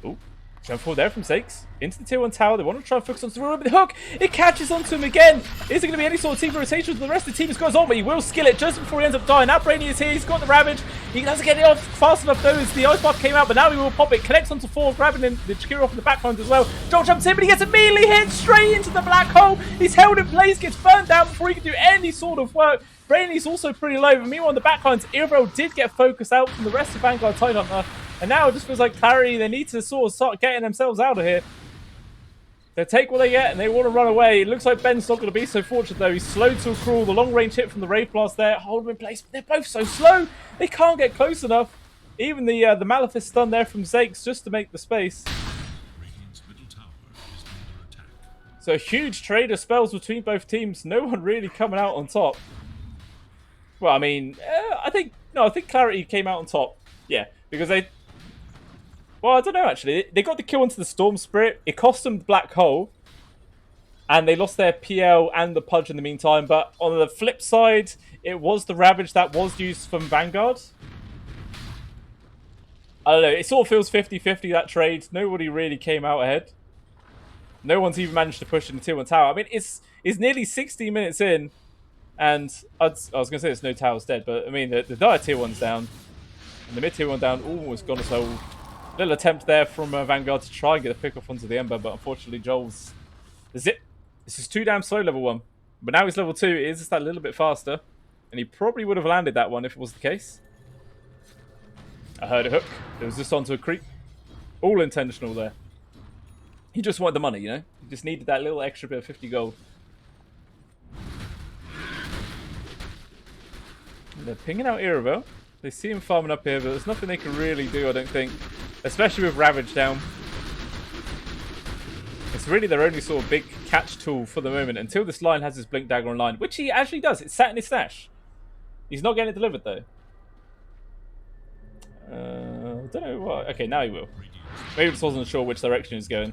Ooh. Jump forward there from Sakes. Into the tier 1 tower. They want to try and focus on the the hook. It catches onto him again. Is there going to be any sort of team rotation for the rest of the team? Has got his on, but he will skill it just before he ends up dying. Now Brainy is here. He's got the Ravage. He doesn't get it off fast enough though as the ice buff came out, but now he will pop it. Connects onto 4, grabbing the Chikira off in the background as well. Joel jumps in, but he gets immediately hit straight into the black hole. He's held in place, gets burned down before he can do any sort of work. Brainy's also pretty low, but meanwhile on the backlines, Irvel did get focused out from the rest of Vanguard Tidehunter. And now it just feels like Clarity, they need to sort of start getting themselves out of here. They take what they get and they want to run away. It looks like Ben's not going to be so fortunate though. He's slowed to a crawl. The long range hit from the Rave Blast there. Hold him in place. But they're both so slow. They can't get close enough. Even the Malefice stun there from Zakes just to make the space. So a huge trade of spells between both teams. No one really coming out on top. Well, I mean, I think Clarity came out on top. Yeah, because they... Well, I don't know, actually. They got the kill into the Storm Spirit. It cost them the Black Hole. And they lost their PL and the Pudge in the meantime. But on the flip side, it was the Ravage that was used from Vanguard. I don't know. It sort of feels 50-50, that trade. Nobody really came out ahead. No one's even managed to push in the tier 1 tower. I mean, it's nearly 60 minutes in. And I was going to say it's no tower's dead. But, I mean, the dire tier 1's down. And the mid tier 1 down. Almost gone as well. Little attempt there from Vanguard to try and get a pick off onto the Ember, but unfortunately Joel's... This is too damn slow, level 1. But now he's level 2, it is just that little bit faster. And he probably would have landed that one if it was the case. I heard a hook. It was just onto a creep. All intentional there. He just wanted the money, you know? He just needed that little extra bit of 50 gold. And they're pinging out Irabel. They see him farming up here, but there's nothing they can really do, I don't think. Especially with Ravage down. It's really their only sort of big catch tool for the moment until this line has his Blink Dagger online, which he actually does. It's sat in his stash. He's not getting it delivered, though. I don't know what. Okay, now he will. Maybe just wasn't sure which direction he's going.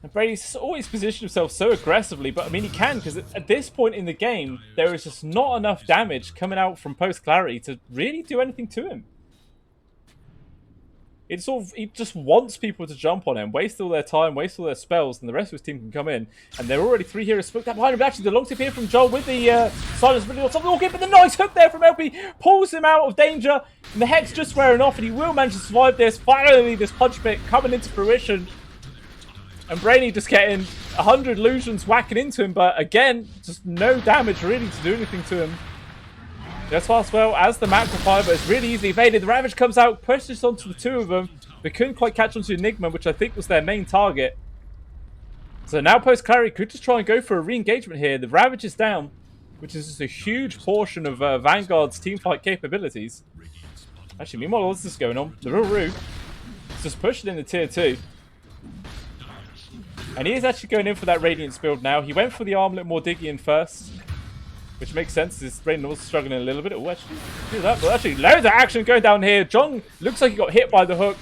And Brady's always positioned himself so aggressively, but I mean he can, because at this point in the game, there is just not enough damage coming out from PostClarity to really do anything to him. He just wants people to jump on him, waste all their time, waste all their spells, and the rest of his team can come in. And they're already 3 heroes spooked up behind him. But actually, the long tip here from Joel with the silence really on top of the orchid, but the nice hook there from LP pulls him out of danger. And the Hex just wearing off, and he will manage to survive this. Finally, this punch bit coming into fruition. And Brainy just getting 100 illusions whacking into him, but again, just no damage really to do anything to him. Just fast well as the Macropire, but it's really easily evaded. The Ravage comes out, pushes onto the 2 of them. They couldn't quite catch onto Enigma, which I think was their main target. So now PostClarity could just try and go for a re-engagement here. The Ravage is down, which is just a huge portion of Vanguard's teamfight capabilities. Actually, meanwhile, what's this going on? The Ruru is just pushing in the tier 2. And he is actually going in for that Radiance build now. He went for the Armlet Mordigian first, which makes sense. His brain was struggling a little bit. Oh, actually, do that. But actually, loads of action going down here. Jong looks like he got hit by the hook.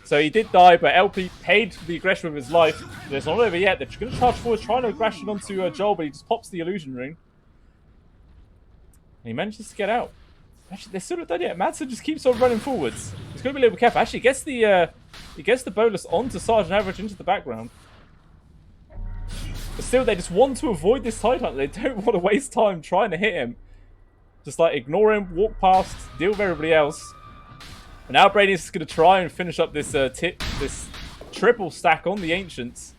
So he did die, but LP paid for the aggression of his life. But it's not over yet. They're going to charge forward, trying to aggression onto Joel, but he just pops the illusion ring. And he manages to get out. Actually, they're still not done yet. Madsen just keeps on running forwards. He's going to be a little bit careful. Actually, he gets the bolus onto Sergeant Average into the background. But still, they just want to avoid this Tidehunter. They don't want to waste time trying to hit him. Just like ignore him, walk past, deal with everybody else. And now Brady's just going to try and finish up this this triple stack on the Ancients.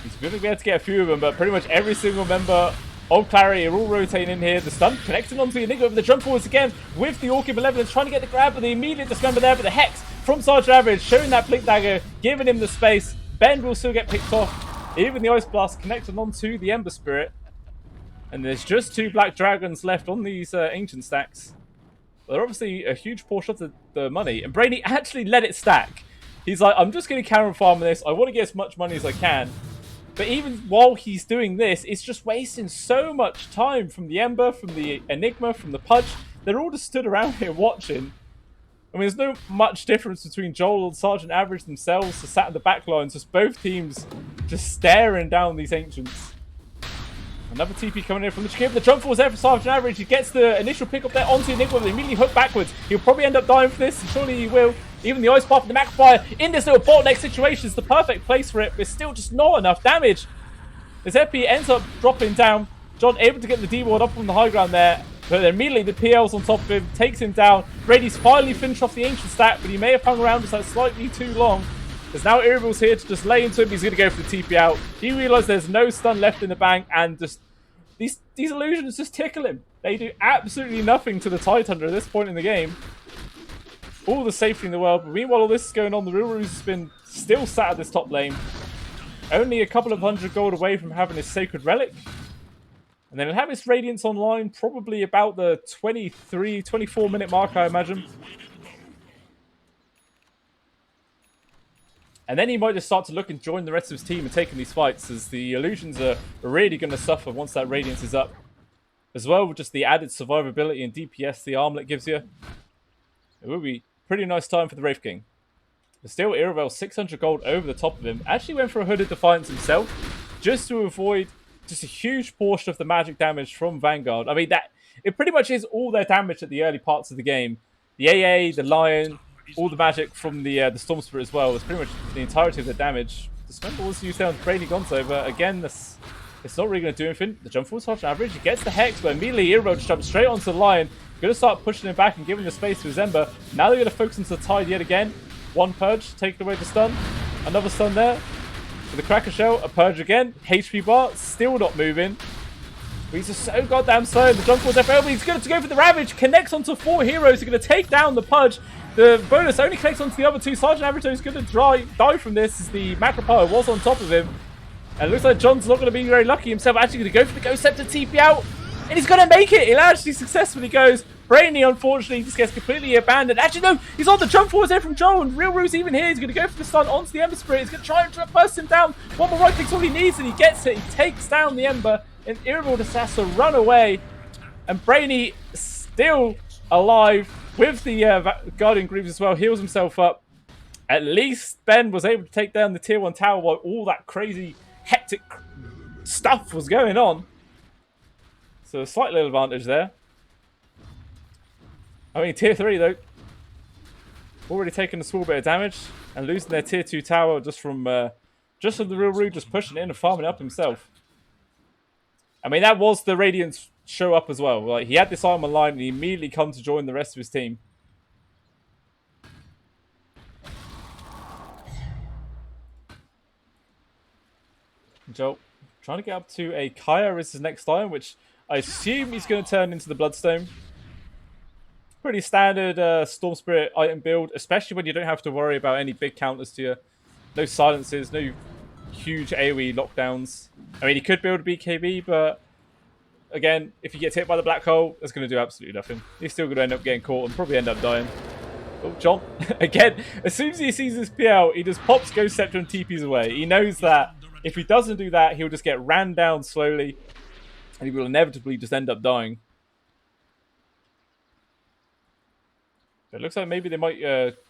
He's going to be able to get a few of them, but pretty much every single member of Clarity are all rotating in here. The stun connecting onto the Enigma with the jump forwards again with the Orchid Malevolence, trying to get the grab, but the immediate dismember there, but the Hex from Sergeant Average, showing that Blink Dagger, giving him the space. Ben will still get picked off. Even the Ice Blast connected onto the Ember Spirit. And there's just 2 Black Dragons left on these Ancient stacks. They're obviously a huge portion of the money. And Brady actually let it stack. He's like, I'm just going to counter farm this. I want to get as much money as I can. But even while he's doing this, it's just wasting so much time from the Ember, from the Enigma, from the Pudge. They're all just stood around here watching. I mean, there's no much difference between Joel and Sergeant Average themselves, just sat in the back lines, just both teams just staring down these Ancients. Another TP coming in from the Shakir. The jump force there for Sergeant Average. He gets the initial pick up there onto Enigma, but immediately hooked backwards. He'll probably end up dying for this, and surely he will. Even the Ice Path and the Magnifier in this little bottleneck situation is the perfect place for it, but it's still just not enough damage. As Epi ends up dropping down, John able to get the D-Ward up on the high ground there, but then immediately the PL's on top of him, takes him down. Brady's finally finished off the Ancient stack, but he may have hung around just like slightly too long. As now Irribil's here to just lay into him. He's going to go for the TP out. He realizes there's no stun left in the bank, and just these illusions just tickle him. They do absolutely nothing to the Tidehunter at this point in the game. All the safety in the world, but meanwhile all this is going on, the Real Ruse has been still sat at this top lane. Only a couple of 100 gold away from having his Sacred Relic. And then he'll have his Radiance online probably about the 23, 24 minute mark, I imagine. And then he might just start to look and join the rest of his team and taking these fights, as the illusions are really going to suffer once that Radiance is up. As well with just the added survivability and DPS the armlet gives you. It will be a pretty nice time for the Wraith King. But still, Iravel 600 gold over the top of him. Actually went for a Hooded Defiance himself, just to avoid just a huge portion of the magic damage from Vanguard. I mean, it pretty much is all their damage at the early parts of the game. The AA, the Lion, all the magic from the Storm Spirit as well. It's pretty much the entirety of the damage. The Spell was used there on Brady Gonzo, but again, it's not really going to do anything. The jump forward Sergeant Average, he gets the Hex, but immediately Iravel just jumps straight onto the Lion. Going to start pushing him back and giving the space to his Ember. Now they're going to focus into the Tide yet again. One Purge, taking away the stun. Another stun there. With the Cracker Shell, a Purge again. HP bar, still not moving. But he's just so goddamn slow. The jump forward FL, he's going to go for the Ravage. Connects onto 4 heroes. He's going to take down the Pudge. The bonus only connects onto the other 2. Sergeant Average is going to die from this, as the Macro Power was on top of him. And it looks like John's not going to be very lucky himself. Actually going to go for the Ghost Scepter TP out. And he's going to make it. It actually successfully goes. Brainy, unfortunately, just gets completely abandoned. Actually, no, he's on the jump forwards there from Joel. And Real Ruse even here. He's going to go for the stun onto the Ember Spirit. He's going to try and burst him down. One more right click's all he needs, and he gets it. He takes down the Ember. And Irrible just has to run away. And Brainy, still alive with the Guardian Greaves as well, heals himself up. At least Ben was able to take down the tier 1 tower while all that crazy, hectic stuff was going on. So a slight little advantage there. I mean, tier 3 though, already taking a small bit of damage and losing their tier 2 tower just from the Real Rude just pushing in and farming up himself. I mean, that was the Radiance show up as well. Like, he had this item online and he immediately come to join the rest of his team. Joel trying to get up to a Kaya as his next item, which I assume he's going to turn into the Bloodstone. Pretty standard Storm Spirit item build, especially when you don't have to worry about any big counters to you. No silences, no huge AoE lockdowns. I mean, he could build a BKB, but again, if he gets hit by the black hole, that's going to do absolutely nothing. He's still going to end up getting caught and probably end up dying. Oh, John. Again, as soon as he sees this PL, he just pops Ghost Scepter and TPs away. He knows that if he doesn't do that, he'll just get ran down slowly, and he will inevitably just end up dying. It looks like maybe they might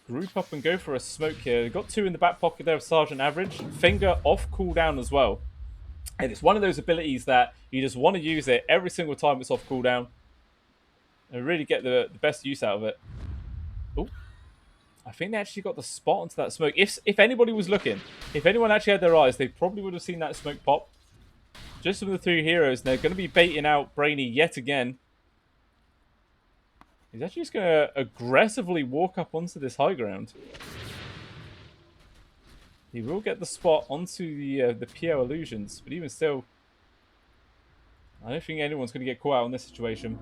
group up and go for a smoke here. They've got 2 in the back pocket there of Sergeant Average. Finger off cooldown as well. And it's one of those abilities that you just want to use it every single time it's off cooldown. And really get the best use out of it. Oh, I think they actually got the spot onto that smoke. If anybody was looking, if anyone actually had their eyes, they probably would have seen that smoke pop. Just from the 3 heroes. And they're going to be baiting out Brainy yet again. He's actually just going to aggressively walk up onto this high ground. He will get the spot onto the PO illusions, but even still, I don't think anyone's going to get caught out in this situation.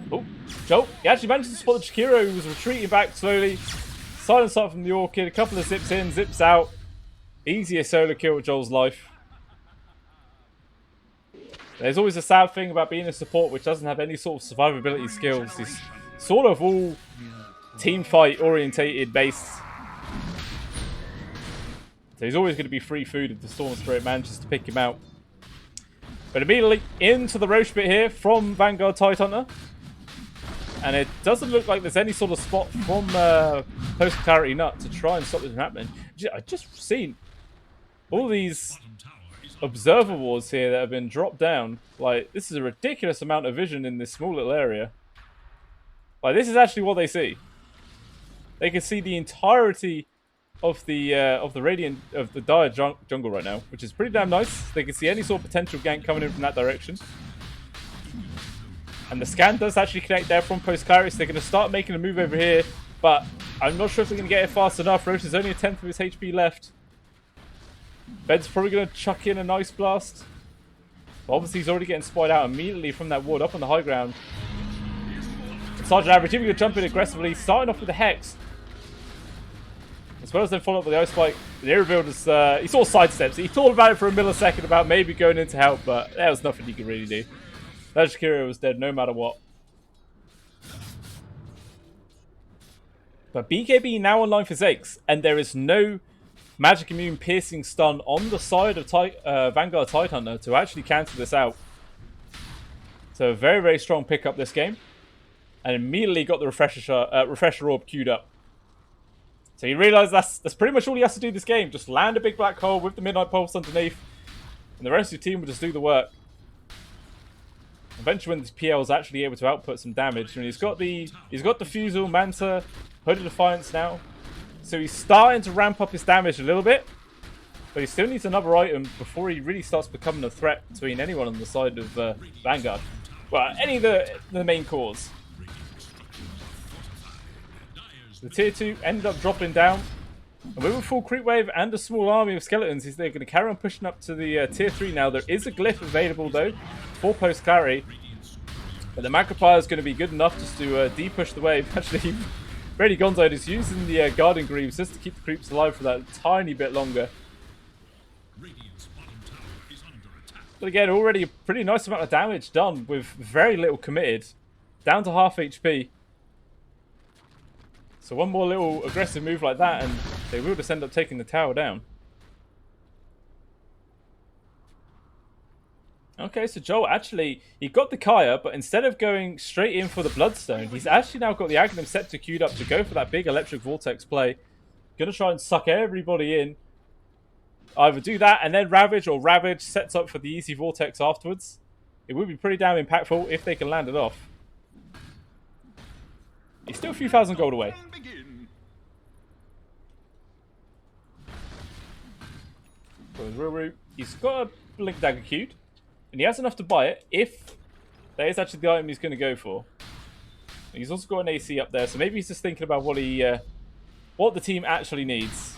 Oh, Joe, he actually managed to spot the Shakiro, who was retreating back slowly. Silent sight from the Orchid, a couple of zips in, zips out. Easier solo kill with Joel's life. There's always a sad thing about being a support which doesn't have any sort of survivability skills. It's sort of all team fight orientated based. So he's always going to be free food if the Storm Spirit manages to pick him out. But immediately into the Roche bit here from Vanguard Tidehunter. And it doesn't look like there's any sort of spot from PostClarityNut to try and stop this from happening. I just seen all these observer wars here that have been dropped down. Like, this is a ridiculous amount of vision in this small little area. Like, this is actually what they see. They can see the entirety of the dire jungle right now, which is pretty damn nice. They can see any sort of potential gank coming in from that direction. And the scan does actually connect there from PostClarity, so they're going to start making a move over here. But I'm not sure if they're going to get it fast enough. Roche has only a tenth of his HP left. Bed's probably going to chuck in a nice blast. But obviously, he's already getting spied out immediately from that ward up on the high ground. Sergeant Average, even going to jump in aggressively, starting off with the Hex. As well as then follow up with the Ice Spike. The air revealed is, he saw sidesteps. He thought about it for a millisecond about maybe going in to help, but there was nothing he could really do. That Shakira was dead no matter what. But BKB now online for Zakes, and there is no Magic Immune Piercing Stun on the side of Vanguard Tidehunter to actually cancel this out. So very, very strong pickup this game. And immediately got the Refresher Orb queued up. So he realized that's pretty much all he has to do this game. Just land a big black hole with the Midnight Pulse underneath. And the rest of your team will just do the work. Eventually when this PL is actually able to output some damage. And he's got Diffusal, Manta, Hood of Defiance now. So he's starting to ramp up his damage a little bit. But he still needs another item before he really starts becoming a threat between anyone on the side of Vanguard. Well, any of the main cores. The tier 2 ended up dropping down. And with a full creep wave and a small army of skeletons, they're going to carry on pushing up to the tier 3 now. There is a glyph available though for PostClarity. But the Magnifier is going to be good enough just to de-push the wave. Actually, Brady Gonzo is using the Guardian Greaves just to keep the creeps alive for that tiny bit longer. But again, already a pretty nice amount of damage done with very little committed. Down to half HP. So one more little aggressive move like that and they will just end up taking the tower down. Okay, so Joel actually, he got the Kaya, but instead of going straight in for the Bloodstone, he's actually now got the Aghanim Scepter queued up to go for that big Electric Vortex play. Gonna try and suck everybody in. Either do that and then Ravage, or Ravage sets up for the easy Vortex afterwards. It would be pretty damn impactful if they can land it off. He's still a few thousand gold away. He's got a Blink Dagger queued. And he has enough to buy it if that is actually the item he's going to go for. He's also got an AC up there, so maybe he's just thinking about what the team actually needs.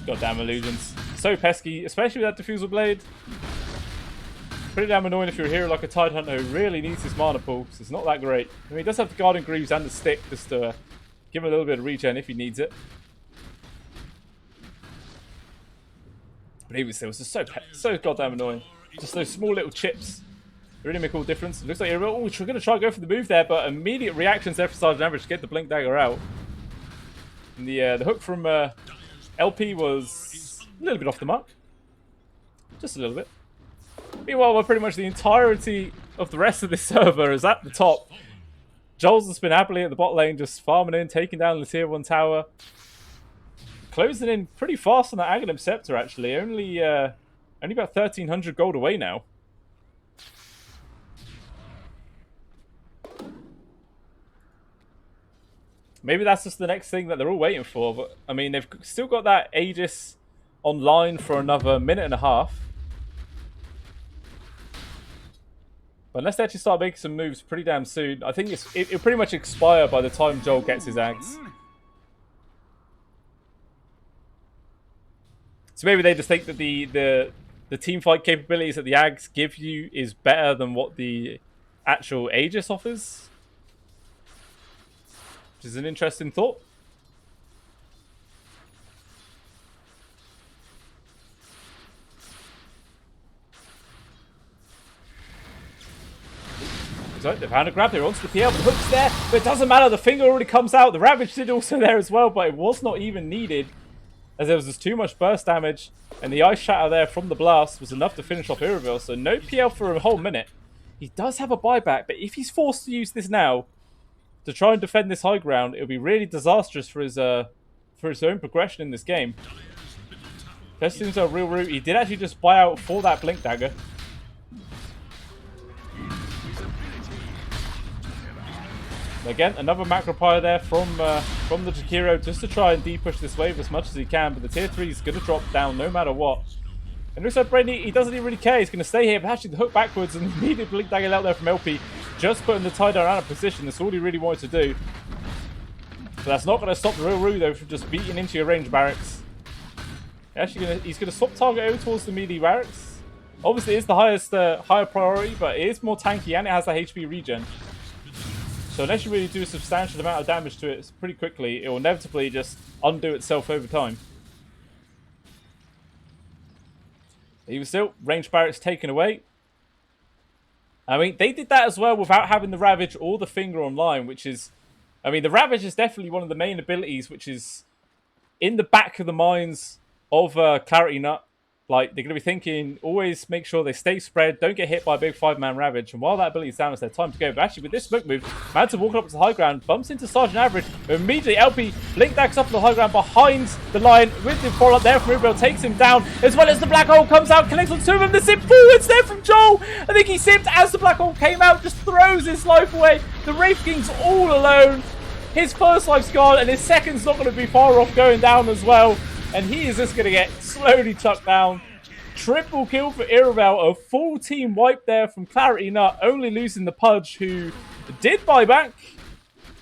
Goddamn illusions. So pesky, especially with that Diffusal Blade. Pretty damn annoying if you're a hero like a Tidehunter who really needs his mana pool, because it's not that great. I mean, he does have the Guardian Greaves and the stick just to give him a little bit of regen if he needs it. But even still, it's just so goddamn annoying. Just those small little chips really make all the difference. It looks like you're going to try and go for the move there, but immediate reactions there for Sergeant Average to get the Blink Dagger out. And the hook from LP was a little bit off the mark. Just a little bit. Meanwhile, pretty much the entirety of the rest of this server is at the top. Joel's just been happily at the bot lane, just farming in, taking down the tier 1 tower. Closing in pretty fast on that Aghanim Scepter, actually. Only about 1,300 gold away now. Maybe that's just the next thing that they're all waiting for. But I mean, they've still got that Aegis online for another minute and a half. But unless they actually start making some moves pretty damn soon, I think it'll pretty much expire by the time Joel gets his Ags. So maybe they just think that the team fight capabilities that the Ags give you is better than what the actual Aegis offers. Which is an interesting thought. So they've found a grab there onto the PL, the hook's there, but it doesn't matter, the finger already comes out, the Ravage did also there as well, but it was not even needed, as there was just too much burst damage, and the Ice Shatter there from the blast was enough to finish off Iroville, so no PL for a whole minute. He does have a buyback, but if he's forced to use this now, to try and defend this high ground, it'll be really disastrous for his own progression in this game. That seems a real route. He did actually just buy out for that Blink Dagger. Again, another macro pyre there from the Jakiro just to try and de-push this wave as much as he can, but the tier 3 is going to drop down no matter what. And looks like Brady, he doesn't even really care. He's going to stay here, but actually the hook backwards and the immediate Blink Dagger out there from LP, just putting the Tidehunter out of position. That's all he really wanted to do. But that's not going to stop the real Roo, though, from just beating into your range barracks. He's going to swap target over towards the melee barracks. Obviously, it's the higher priority, but it is more tanky and it has the HP regen. So unless you really do a substantial amount of damage to it pretty quickly, it will inevitably just undo itself over time. Even still, range barracks taken away. I mean, they did that as well without having the Ravage or the Finger online, which is... I mean, the Ravage is definitely one of the main abilities, which is in the back of the minds of ClarityNut. Like, they're going to be thinking, always make sure they stay spread, don't get hit by a big 5-man Ravage. And while that ability is down, it's their time to go. But actually, with this smoke move, Manta walking up to the high ground, bumps into Sergeant Average. Immediately, LP Blink Dags up to the high ground behind the line with the follow-up there from Rubel, takes him down, as well as the Black Hole comes out, connects on two of them. The Sip forwards there from Joel. I think he sipped as the Black Hole came out, just throws his life away. The Wraith King's all alone. His first life's gone, and his second's not going to be far off going down as well. And he is just going to get slowly chucked down. Triple kill for Iroville, a full team wipe there from ClarityNut, only losing the Pudge, who did buy back.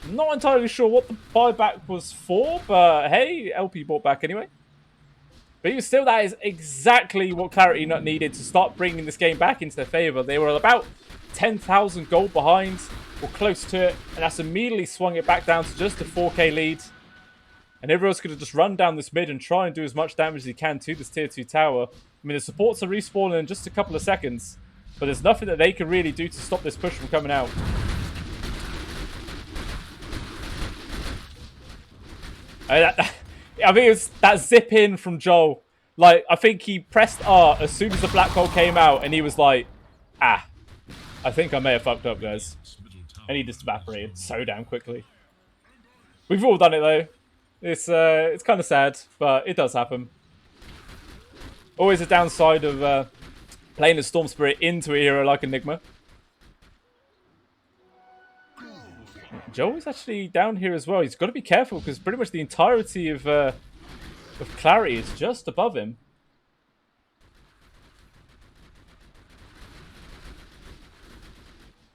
Not entirely sure what the buyback was for, but hey, LP bought back anyway. But even still, that is exactly what ClarityNut needed to start bringing this game back into their favour. They were about 10,000 gold behind, or close to it, and that's immediately swung it back down to just a 4k lead. And everyone's going to just run down this mid and try and do as much damage as he can to this tier 2 tower. I mean, the supports are respawning in just a couple of seconds, but there's nothing that they can really do to stop this push from coming out. I think it was that zip in from Joel. Like, I think he pressed R as soon as the black hole came out, and he was like, I think I may have fucked up, guys. And he just evaporated so damn quickly. We've all done it, though. It's kind of sad, but it does happen. Always a downside of playing a Storm Spirit into a hero like Enigma. Joel is actually down here as well. He's got to be careful because pretty much the entirety of Clarity is just above him.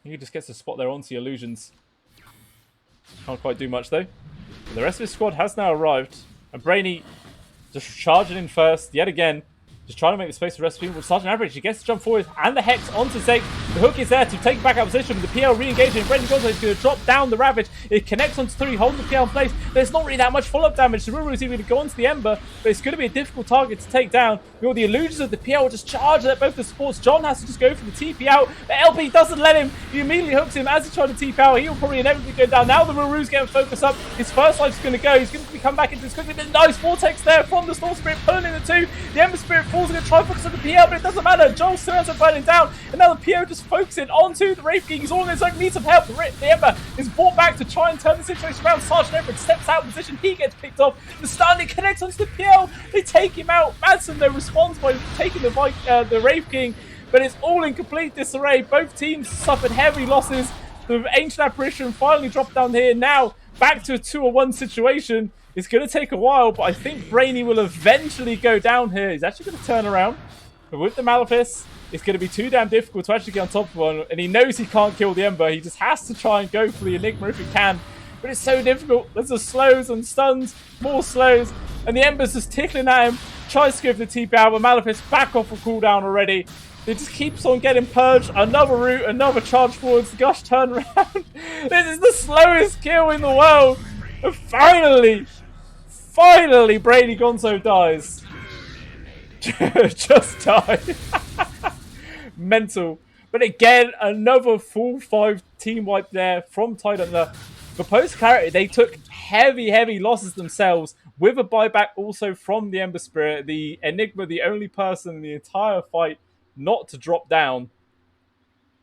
He just gets a spot there onto the illusions. Can't quite do much though. But the rest of his squad has now arrived. And Brainy just charging in first yet again. Just trying to make the space for the rest of the people. With Sergeant Average, he gets to jump forward and the Hex onto Zeke. The hook is there to take back out position. The PL re-engaging. Brendan Gonzo is going to drop down the Ravage. It connects onto 3, holding the PL in place. There's not really that much follow-up damage. The Ruru is even going to go onto the Ember, but it's going to be a difficult target to take down. All the illusions of the PL will just charge at both the supports. John has to just go for the TP out. The LP doesn't let him. He immediately hooks him as he tried to TP out. He'll probably inevitably go down. Now the Ruru's getting focused up. His first life's going to go. He's going to come back into this quickly. But nice Vortex there from the Storm Spirit, pulling in the 2. The Ember Spirit falls. Going to try to focus on the PL, but it doesn't matter. Joel still ends up burning down. And now the PL just focusing onto the Wraith King. He's all on his own, needs some help. The Ember is brought back to try and turn the situation around. Sergeant Everett steps out of position. He gets picked off. The Stanley connects onto the PL. They take him out. Madsen, though, responds by taking the Wraith King. But it's all in complete disarray. Both teams suffered heavy losses. The Ancient Apparition finally dropped down here. Now, back to a 2-1 situation. It's going to take a while, but I think Brainy will eventually go down here. He's actually going to turn around. But with the Malefice, it's going to be too damn difficult to actually get on top of one. And he knows he can't kill the Ember. He just has to try and go for the Enigma if he can. But it's so difficult. There's the slows and stuns, more slows. And the Ember's just tickling at him. Tries to go for the TP out, but Malefice back off of cooldown already. It just keeps on getting purged. Another route, another charge forwards. Gush turn around. This is the slowest kill in the world. And finally, Brady Gonzo dies. Just died. Mental. But again, another full 5 team wipe there from Tidehunter. For PostClarity, they took heavy losses themselves with a buyback also from the Ember Spirit. The Enigma, the only person in the entire fight not to drop down.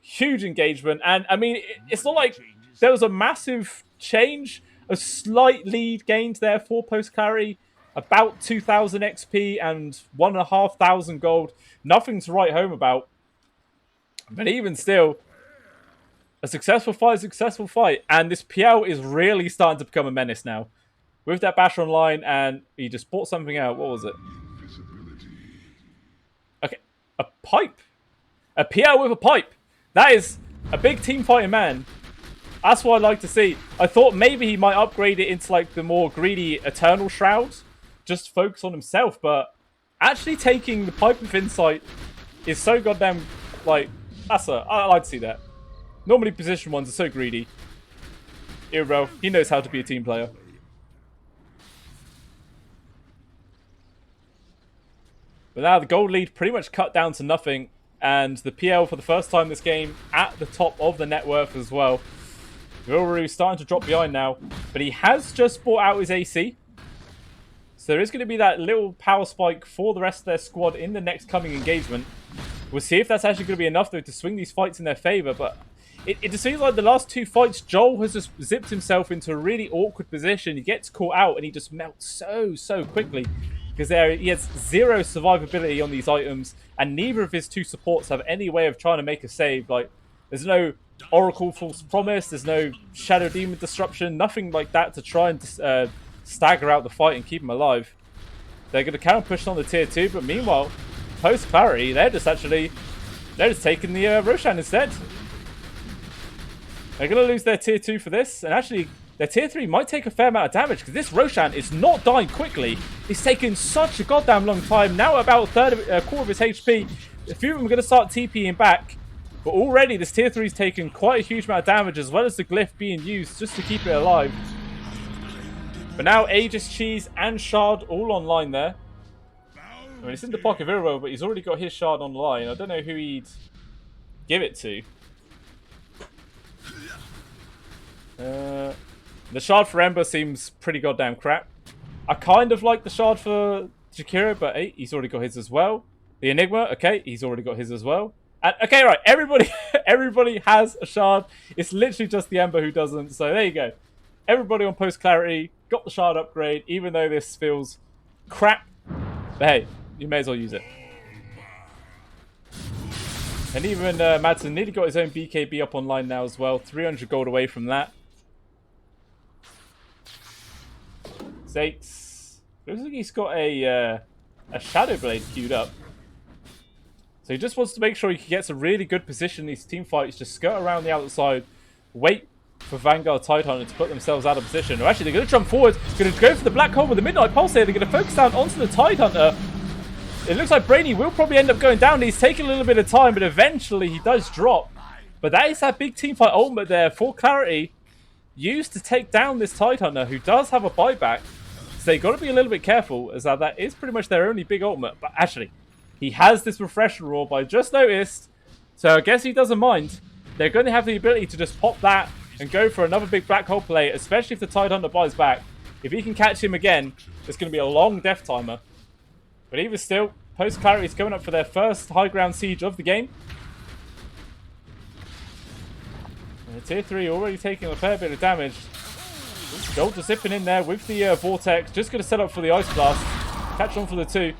Huge engagement. And, I mean, it's not like there was a massive change. A slight lead gained there for PostClarity. About 2,000 XP and 1,500 gold. Nothing to write home about. But even still, a successful fight. And this PL is really starting to become a menace now. With that bash online, and he just bought something out. What was it? Okay, a pipe. A PL with a pipe. That is a big team fighting man. That's what I'd like to see. I thought maybe he might upgrade it into like the more greedy Eternal Shroud. Just focus on himself. But actually taking the pipe of insight is so goddamn like... I like to see that. Normally position ones are so greedy. Irro, he knows how to be a team player. But now the gold lead pretty much cut down to nothing. And the PL for the first time this game at the top of the net worth as well. Vilru's starting to drop behind now. But he has just bought out his AC. So there is going to be that little power spike for the rest of their squad in the next coming engagement. We'll see if that's actually going to be enough, though, to swing these fights in their favor. But it just seems like the last two fights, Joel has just zipped himself into a really awkward position. He gets caught out, and he just melts so quickly. Because he has zero survivability on these items, and neither of his two supports have any way of trying to make a save. Like, there's no Oracle False Promise, there's no Shadow Demon Disruption, nothing like that to try and stagger out the fight and keep him alive. They're going to counter push on the tier 2, but meanwhile, PostClarity, they're just taking the Roshan instead. They're going to lose their tier 2 for this, and actually their tier 3 might take a fair amount of damage because this Roshan is not dying quickly. It's taken such a goddamn long time. Now about a quarter of his HP. A few of them are going to start TPing back, but already this tier 3 is taken quite a huge amount of damage, as well as the glyph being used just to keep it alive. But now Aegis, Cheese, and Shard all online there. I mean, it's in the pocket very well, but he's already got his Shard online. I don't know who he'd give it to. The Shard for Ember seems pretty goddamn crap. I kind of like the Shard for Jakiro, but hey, he's already got his as well. The Enigma, okay, he's already got his as well. And okay, right, everybody has a Shard. It's literally just the Ember who doesn't. So there you go. Everybody on PostClarity got the Shard upgrade, even though this feels crap. But hey, you may as well use it. And even Madsen nearly got his own BKB up online now as well. 300 gold away from that. Zakes. Looks like he's got a Shadow Blade queued up. So he just wants to make sure he gets a really good position in these team fights. Just skirt around the outside. Wait for Vanguard Tidehunter to put themselves out of position. Or actually, they're going to jump forward. Going to go for the Black Hole with the Midnight Pulse here. They're going to focus down onto the Tidehunter. It looks like Brainy will probably end up going down. He's taking a little bit of time, but eventually he does drop. But that is that big team fight ultimate there for Clarity. Used to take down this Tidehunter, who does have a buyback. So they got to be a little bit careful, as that is pretty much their only big ultimate. But actually, he has this Refresher Orb, I just noticed. So I guess he doesn't mind. They're going to have the ability to just pop that and go for another big Black Hole play, especially if the Tidehunter buys back. If he can catch him again, it's going to be a long death timer. But even still, PostClarity is coming up for their first high ground siege of the game. And the tier 3 already taking a fair bit of damage. Gold just zipping in there with the Vortex. Just going to set up for the Ice Blast. Catch on for the 2.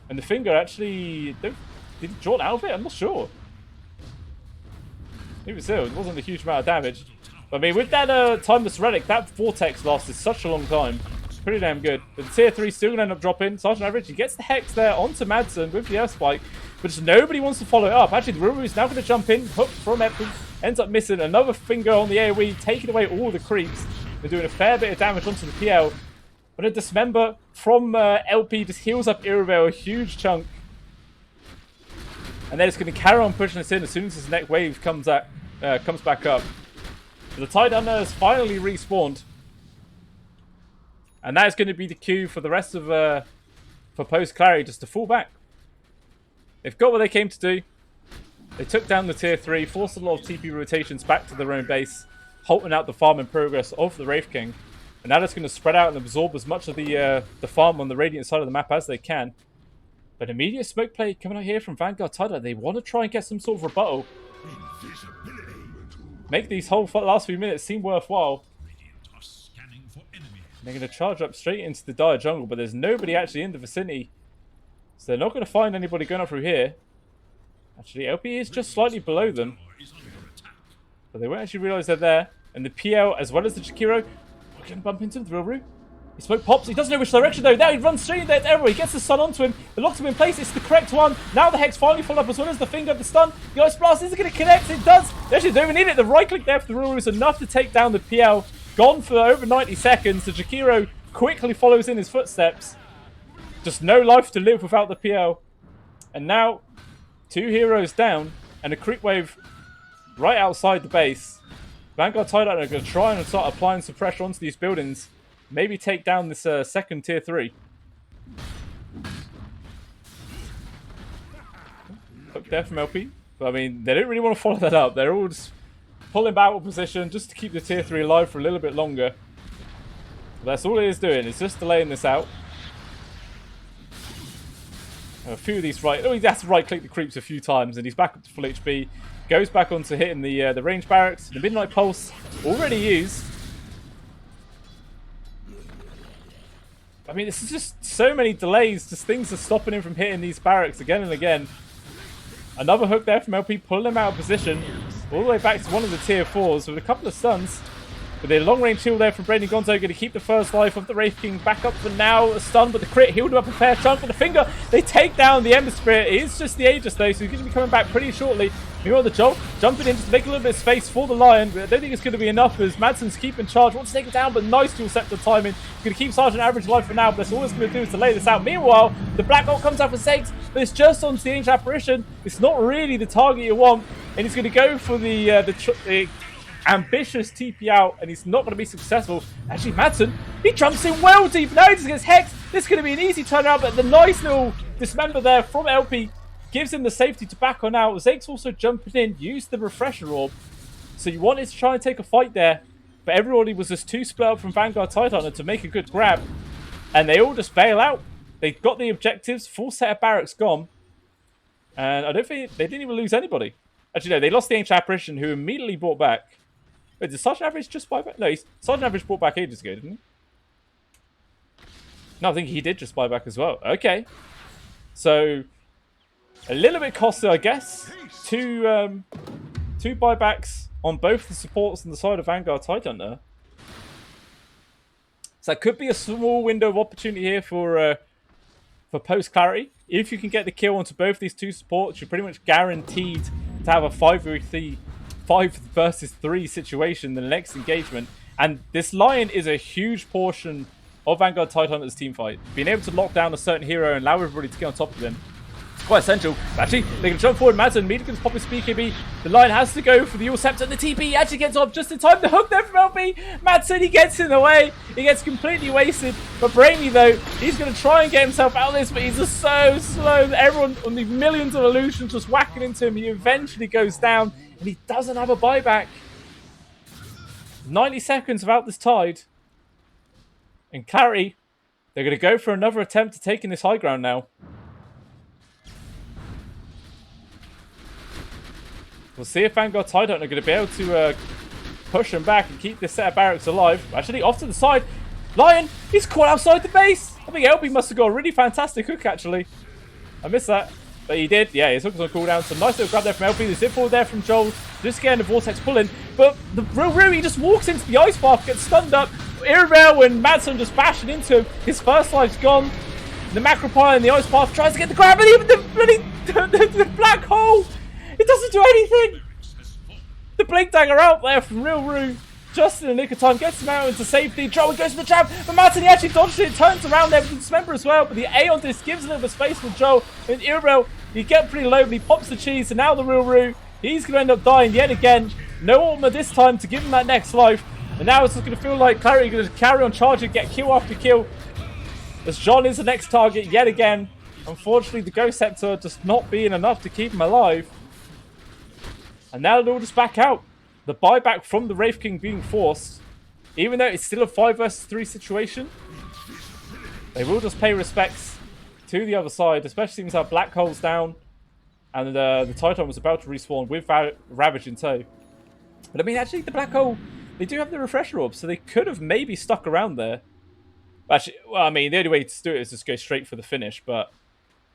And the Finger actually... Did he draw out of it? I'm not sure. Even still, it wasn't a huge amount of damage. But, I mean, with that Timeless Relic, that Vortex lasted such a long time. Pretty damn good. But the tier 3 still going to end up dropping. Sergeant Average, he gets the Hex there onto Madsen with the Earth Spike. But just nobody wants to follow it up. Actually, the Ruru is now going to jump in. Hook from Epton. Ends up missing another Finger on the AoE. Taking away all the creeps. They're doing a fair bit of damage onto the PL. But a Dismember from LP just heals up Irrevel a huge chunk. And then it's going to carry on pushing us in as soon as this next wave comes back up. So the Tidehunter has finally respawned. And that is going to be the cue for the rest of for PostClarity just to fall back. They've got what they came to do. They took down the tier 3, forced a lot of TP rotations back to their own base, halting out the farm in progress of the Wraith King. And now it's going to spread out and absorb as much of the farm on the Radiant side of the map as they can. But immediate smoke play coming out here from VanguardTidehunter. They want to try and get some sort of rebuttal. Make these whole last few minutes seem worthwhile. They're going to charge up straight into the dire jungle, but there's nobody actually in the vicinity. So they're not going to find anybody going up through here. Actually, LP is just slightly below them. But they won't actually realise they're there. And the PL, as well as the Jakiro, are going to bump into the real route. His smoke pops. He doesn't know which direction, though. Now he runs straight into everywhere. He gets the stun onto him. It locks him in place. It's the correct one. Now the Hex finally followed up as well as the finger of the stun. The Ice Blast isn't going to connect. It does. They actually don't even need it. The right click there for the real route is enough to take down the PL. Gone for over 90 seconds. The Jakiro quickly follows in his footsteps. Just no life to live without the PL. And now, 2 heroes down and a creep wave right outside the base. VanguardTidehunter are going to try and start applying some pressure onto these buildings. Maybe take down this second tier 3. Hook there from LP. But I mean, they don't really want to follow that up. They're all just pulling battle position just to keep the tier 3 alive for a little bit longer. But that's all it is doing. It's just delaying this out. A few of these right... Oh, he has to right-click the creeps a few times, and he's back up to full HP. Goes back onto hitting the range barracks. The Midnight Pulse already used. I mean, this is just so many delays. Just things are stopping him from hitting these barracks again and again. Another hook there from LP, pulling him out of position. All the way back to one of the tier 4s with a couple of stuns. With a long-range heal there from Braden Gonzo, going to keep the first life of the Wraith King back up for now. A stun, but the crit healed him up a fair chunk with the finger. They take down the Ember Spirit. It is just the Aegis though, so he's going to be coming back pretty shortly. Meanwhile, the Jolt jumping in just to make a little bit of space for the Lion. But I don't think it's going to be enough as Madsen's keeping charge. Wants to take it down, but nice dual scepter timing. He's going to keep Sergeant average life for now, but that's all it's going to do is to lay this out. Meanwhile, the Black Hole comes out for Ziggs, but it's just onto the Ancient Apparition. It's not really the target you want, and he's going to go for the ambitious TP out, and he's not going to be successful. Actually, Madsen, he jumps in well deep. Now he just gets hexed. This is going to be an easy turnaround, but the nice little dismember there from LP gives him the safety to back on out. Zake's also jumping in, used the refresher orb. So you wanted to try and take a fight there, but everybody was just too split up from VanguardTidehunter to make a good grab. And they all just bail out. They got the objectives, full set of barracks gone. And I don't think they didn't even lose anybody. Actually, no, they lost the Ancient Apparition, who immediately brought back. Wait, did Sergeant Average just buy back? No, Sergeant Average brought back ages ago, didn't he? No, I think he did just buy back as well. Okay. So, a little bit costly, I guess. Two buybacks on both the supports on the side of VanguardTidehunter. So that could be a small window of opportunity here for PostClarity. If you can get the kill onto both these two supports, you're pretty much guaranteed to have a 5 versus 3 situation in the next engagement. And this Lion is a huge portion of VanguardTidehunter's team fight. Being able to lock down a certain hero and allow everybody to get on top of them, it's quite essential. Actually, they can jump forward. Madsen immediately pop his BKB. The Lion has to go for the All Scepter, and the TP actually gets off just in time. The hook there from LP. Madsen, he gets in the way. He gets completely wasted. But Brainy, though, he's going to try and get himself out of this, but he's just so slow. Everyone on the millions of illusions just whacking into him. He eventually goes down, and he doesn't have a buyback. 90 seconds without this tide. And Clarity, they're going to go for another attempt at taking this high ground now. We'll see if VanguardTidehunter are going to be able to push them back and keep this set of barracks alive. Actually, off to the side. Lion, he's caught outside the base. I think LP must have got a really fantastic hook, actually. I missed that. But he did. Yeah, his hook was on cooldown. So nice little grab there from LP. The zip forward there from Joel. Just getting the Vortex pulling. But the Ruru, he just walks into the ice path, gets stunned up. Irabel, when Madsen just bashing into him, his first life's gone. The Macropie and the ice path tries to get the grab, and even the black hole, it doesn't do anything. The Blink Dagger out there from Real Roo, just in the nick of time, gets him out into safety. Joel goes for the trap, but Madsen, he actually dodged it, turns around there with the Dismember as well, but the Aeon Disc gives a little bit of space for Joel. And Irabel, he gets pretty low, but he pops the cheese, and now the Real Roo, he's going to end up dying yet again. No Ultima this time to give him that next life. And now it's just going to feel like Clarity going to carry on charging, get kill after kill. As John is the next target yet again. Unfortunately, the Ghost Scepter just not being enough to keep him alive. And now they'll just back out. The buyback from the Wraith King being forced, even though it's still a 5 versus 3 situation, they will just pay respects to the other side, especially since our Black Hole's down and the Titan was about to respawn with Ravage in tow. But I mean, actually, the Black Hole, they do have the Refresher Orb, so they could have maybe stuck around there. Actually, well, I mean, the only way to do it is just go straight for the finish, but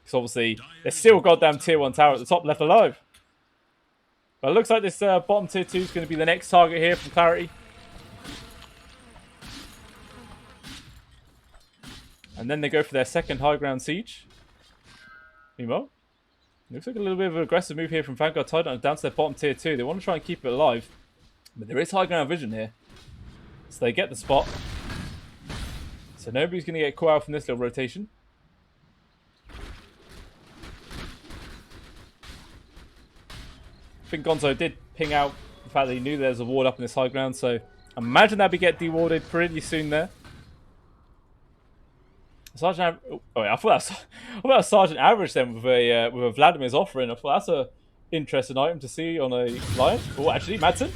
because obviously there's still goddamn tier 1 tower at the top left alive. But it looks like this bottom tier 2 is going to be the next target here from Clarity. And then they go for their second high ground siege. Meanwhile, looks like a little bit of an aggressive move here from VanguardTidehunter down to their bottom tier 2. They want to try and keep it alive. But there is high ground vision here. So they get the spot. So nobody's going to get caught out from this little rotation. I think Gonzo did ping out the fact that he knew there's a ward up in this high ground. So I imagine that'll be get dewarded pretty soon there. Sergeant, oh wait, I thought that was Sergeant Average then with a Vladimir's offering. I thought that's a interesting item to see on a Lion. Oh, actually, Madsen,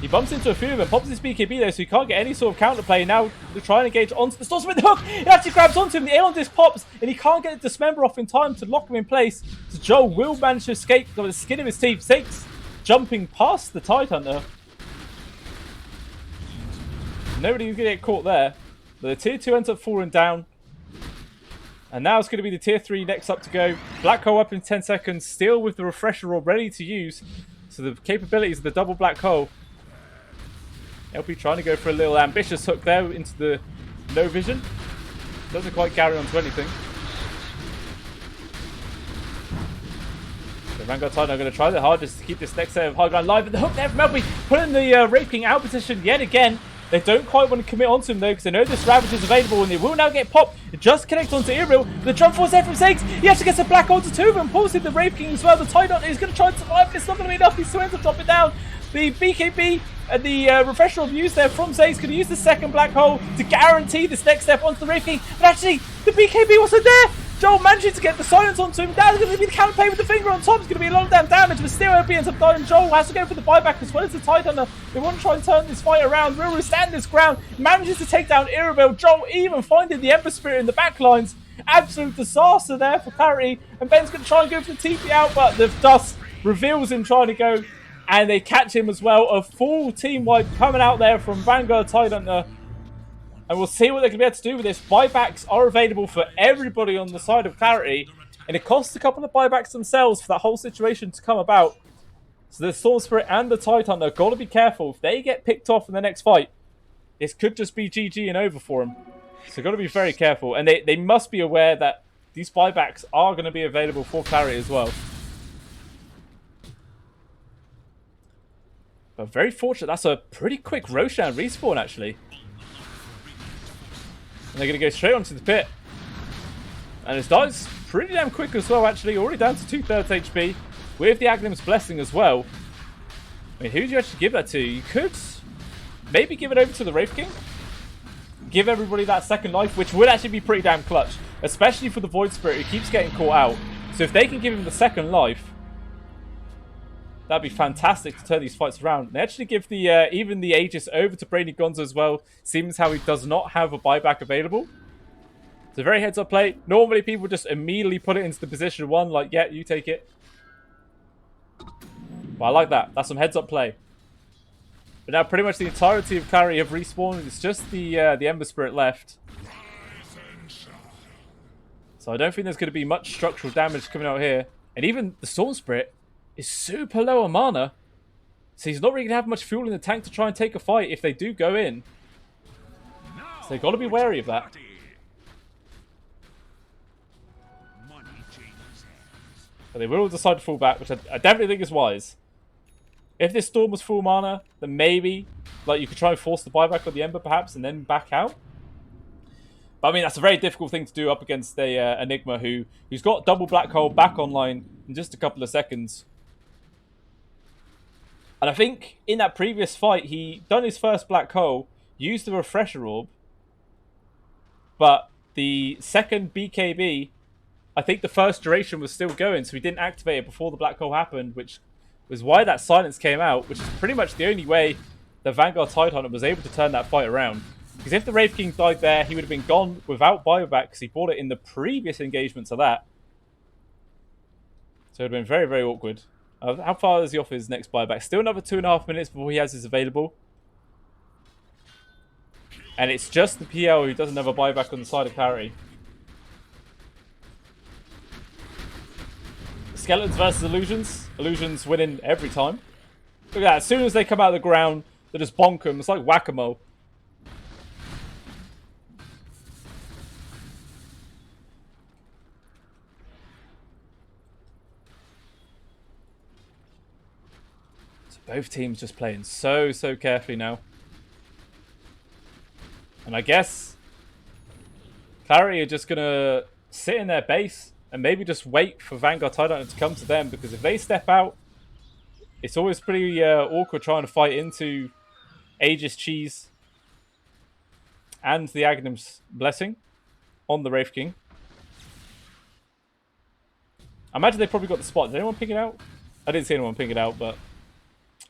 he bumps into a few of them, pops his BKB there, so he can't get any sort of counterplay. Now they're trying to engage onto the Storm with the hook. It actually grabs onto him. The Aeon Disc pops, and he can't get the Dismember off in time to lock him in place. So Joe will manage to escape with the skin of his teeth. Sakes jumping past the Tidehunter. Nobody's gonna get caught there, but the tier 2 ends up falling down. And now it's going to be the tier 3 next up to go. Black Hole up in 10 seconds, still with the Refresher Orb ready to use. So the capabilities of the double Black Hole. LP trying to go for a little ambitious hook there into the no vision. Doesn't quite carry on to anything. So VanguardTidehunter are going to try their hardest to keep this next set of high ground live. But the hook there from LP, putting the Wraith King out position yet again. They don't quite want to commit onto him though, because they know this Ravage is available and they will now get popped. It just connects onto Iril. The jump force there from Sakes. He actually gets a Black Hole to 2 of them, pulls in the Wraith King as well. The Tidehunter is going to try and survive, but it's not going to be enough. He still ends up dropping down. The BKB and the Refresher of use there from Sakes going to use the second Black Hole to guarantee this next step onto the Wraith King. But actually, the BKB wasn't there. Joel managing to get the silence onto him. That's going to be the counter play with the finger on top. It's going to be a lot of damn damage, but still LP ends up dying. Joel has to go for the buyback as well as the Tidehunter. They want to try and turn this fight around. Ruru stand his ground, manages to take down Irabel. Joel even finding the Ember Spirit in the back lines. Absolute disaster there for Clarity. And Ben's going to try and go for the TP out, but the dust reveals him trying to go. And they catch him as well. A full team wipe coming out there from VanguardTidehunter. And we'll see what they're going to be able to do with this. Buybacks are available for everybody on the side of Clarity. And it costs a couple of buybacks themselves for that whole situation to come about. So the Storm Spirit and the Tidehunter got to be careful. If they get picked off in the next fight, this could just be GG and over for them. So got to be very careful. And they must be aware that these buybacks are going to be available for Clarity as well. But very fortunate. That's a pretty quick Roshan respawn, actually. And they're going to go straight onto the pit. And his dies pretty damn quick as well, actually. Already down to 2/3 HP. With the Aghanim's Blessing as well. I mean, who do you actually give that to? You could maybe give it over to the Wraith King. Give everybody that second life, which would actually be pretty damn clutch. Especially for the Void Spirit, who keeps getting caught out. So if they can give him the second life, that'd be fantastic to turn these fights around. They actually give the even the Aegis over to Brainy Gonzo as well. Seems how he does not have a buyback available. It's a very heads-up play. Normally people just immediately put it into the position 1, like, yeah, you take it. But I like that. That's some heads-up play. But now pretty much the entirety of Clarity have respawned. It's just the Ember Spirit left. So I don't think there's going to be much structural damage coming out here. And even the Storm Spirit is super low on mana. So he's not really going to have much fuel in the tank to try and take a fight if they do go in. So they've got to be wary of that. But they will decide to fall back, which I definitely think is wise. If this Storm was full mana, then maybe like you could try and force the buyback of the Ember perhaps and then back out. But I mean, that's a very difficult thing to do up against a Enigma who's got double Black Hole back online in just a couple of seconds. And I think in that previous fight, he done his first Black Hole, used the Refresher Orb. But the second BKB, I think the first duration was still going, so he didn't activate it before the Black Hole happened, which was why that silence came out, which is pretty much the only way the Vanguard Tidehunter was able to turn that fight around. Because if the Wraith King died there, he would have been gone without buyback because he bought it in the previous engagement to that. So it would have been very, very awkward. How far is he off his next buyback? Still another 2.5 minutes before he has his available. And it's just the PL who doesn't have a buyback on the side of Clarity. Skeletons versus Illusions. Illusions winning every time. Look at that. As soon as they come out of the ground, they just bonk them. It's like whack-a-mole. Both teams just playing so carefully now. And I guess Clarity are just going to sit in their base and maybe just wait for Vanguard Tidehunter to come to them, because if they step out, it's always pretty awkward trying to fight into Aegis Cheese and the Aghanim's Blessing on the Wraith King. I imagine they probably got the spot. Did anyone pick it out? I didn't see anyone pick it out, but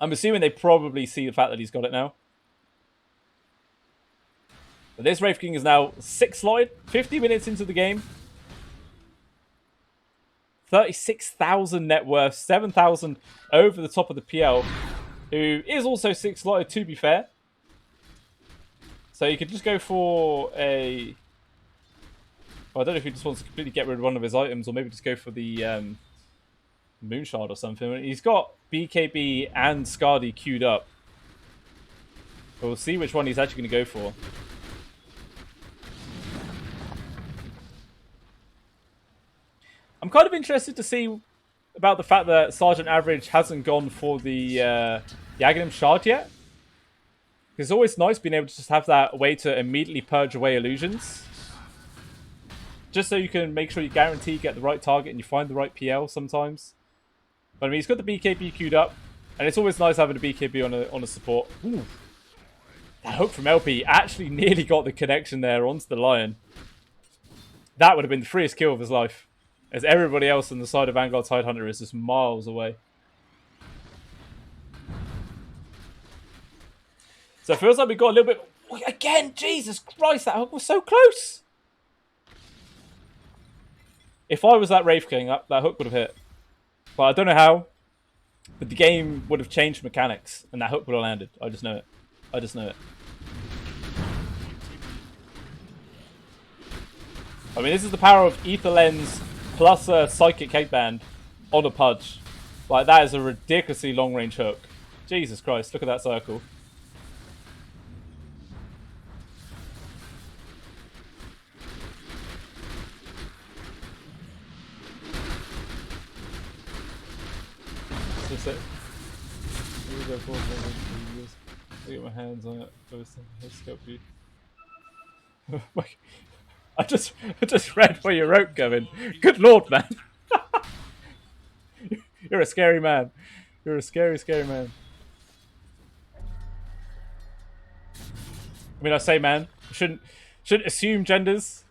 I'm assuming they probably see the fact that he's got it now. But this Wraith King is now 6 slotted, 50 minutes into the game. 36,000 net worth, 7,000 over the top of the PL, who is also 6 slotted, to be fair. So you could just go for a... Well, I don't know if he just wants to completely get rid of one of his items, or maybe just go for the Moonshard or something. He's got BKB and Skadi queued up. But we'll see which one he's actually going to go for. I'm kind of interested to see about the fact that Sergeant Average hasn't gone for the Aghanim Shard yet. It's always nice being able to just have that way to immediately purge away illusions. Just so you can make sure you guarantee you get the right target and you find the right PL sometimes. But I mean, he's got the BKB queued up, and it's always nice having a BKB on a support. Ooh. That hook from LP actually nearly got the connection there onto the Lion. That would have been the freest kill of his life, as everybody else on the side of Vanguard Tidehunter is just miles away. So it feels like we got a little bit... Again, Jesus Christ, that hook was so close! If I was that Wraith King, that hook would have hit. But I don't know how. But the game would have changed mechanics, and that hook would have landed. I just know it. I just know it. I mean, this is the power of Ether Lens plus a Psychic Headband on a Pudge. Like, that is a ridiculously long-range hook. Jesus Christ, look at that circle. Look at my hands on it. I just read where you wrote, Kevin. Good lord, man. You're a scary man. You're a scary, scary man. I mean, I say man. Shouldn't assume genders.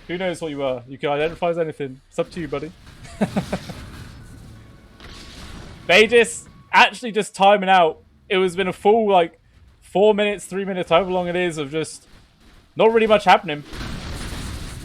Who knows what you are? You can identify as anything. It's up to you, buddy. Aegis actually just timing out. It was been a full, like, 4 minutes, 3 minutes, however long it is, of just not really much happening.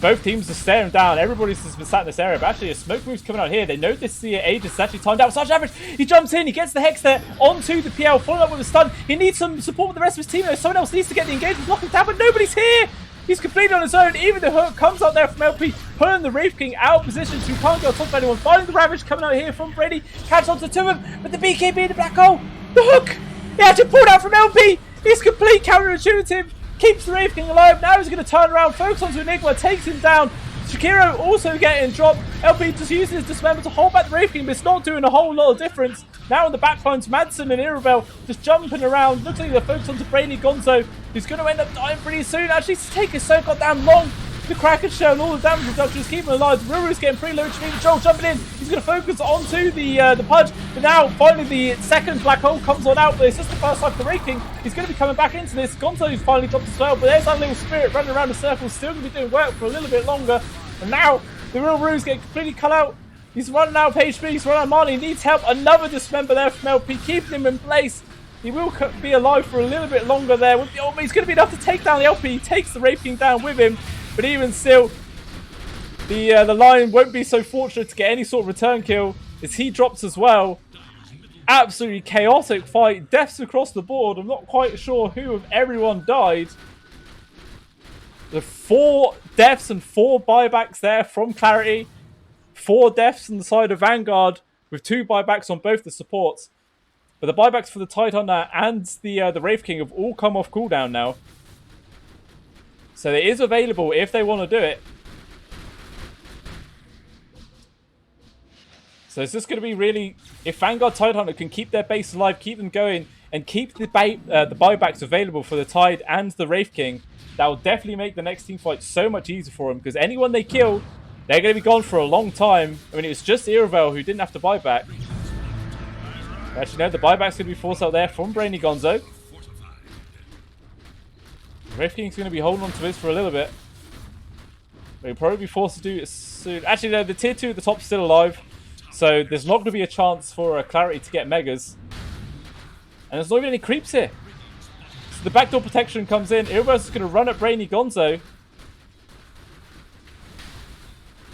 Both teams are staring down. Everybody's just been sat in this area. But actually, a smoke move's coming out here. They know this Aegis is actually timed out. Sergeant Average, he jumps in. He gets the Hex there onto the PL, following up with a stun. He needs some support with the rest of his team. Someone else needs to get the engagement, lock him down, but nobody's here. He's completely on his own. Even the hook comes out there from LP, pulling the Wraith King out of position, so he can't go on top of anyone. Finding the Ravage coming out here from Brady. Catch onto two of them, but the BKB in the black hole. The hook! He actually pulled out from LP. He's complete counterintuitive. Keeps the Wraith King alive. Now he's going to turn around, focus onto Enigma, takes him down. Shakiro also getting dropped. LP just using his dismember to hold back the Wraith King, but it's not doing a whole lot of difference. Now on the back lines, Madsen and Irabel just jumping around. Looks like they're focused onto Brady Gonzo, who's going to end up dying pretty soon. Actually, it's taking so goddamn long. The Kraken Shell and all the damage reduction is keeping him alive. Ruru's getting pretty low. Joel jumping in. He's going to focus onto the Pudge. But now, finally, the second black hole comes on out. But it's just the first time for the Wraith King. He's going to be coming back into this. Gonzo's finally dropped as well. But there's that little spirit running around the circle. Still going to be doing work for a little bit longer. And now, the real Ruru's getting completely cut out. He's running out of HP. He's running out of mana. He needs help. Another dismember there from LP, keeping him in place. He will be alive for a little bit longer there. With the ultimate, he's going to be enough to take down the LP. He takes the Wraith King down with him. But even still, the Lion won't be so fortunate to get any sort of return kill as he drops as well. Absolutely chaotic fight. Deaths across the board. I'm not quite sure who of everyone died. The 4 deaths and 4 buybacks there from Clarity. 4 deaths on the side of Vanguard with 2 buybacks on both the supports. But the buybacks for the Tidehunter and the Wraith King have all come off cooldown now. So it is available if they want to do it. So it's just going to be really... If Vanguard Tidehunter can keep their base alive, keep them going, and keep the buybacks available for the Tide and the Wraith King, that will definitely make the next team fight so much easier for them. Because anyone they kill, they're going to be gone for a long time. I mean, it was just Iravel who didn't have to buy back. Actually, no, the buyback's going to be forced out there from Brainy Gonzo. Wraith King's going to be holding on to this for a little bit. But he'll probably be forced to do it soon. Actually, no, the tier 2 at the top is still alive. So there's not going to be a chance for Clarity to get Megas. And there's not even any creeps here. So the backdoor protection comes in. Iravel's is going to run at Brainy Gonzo.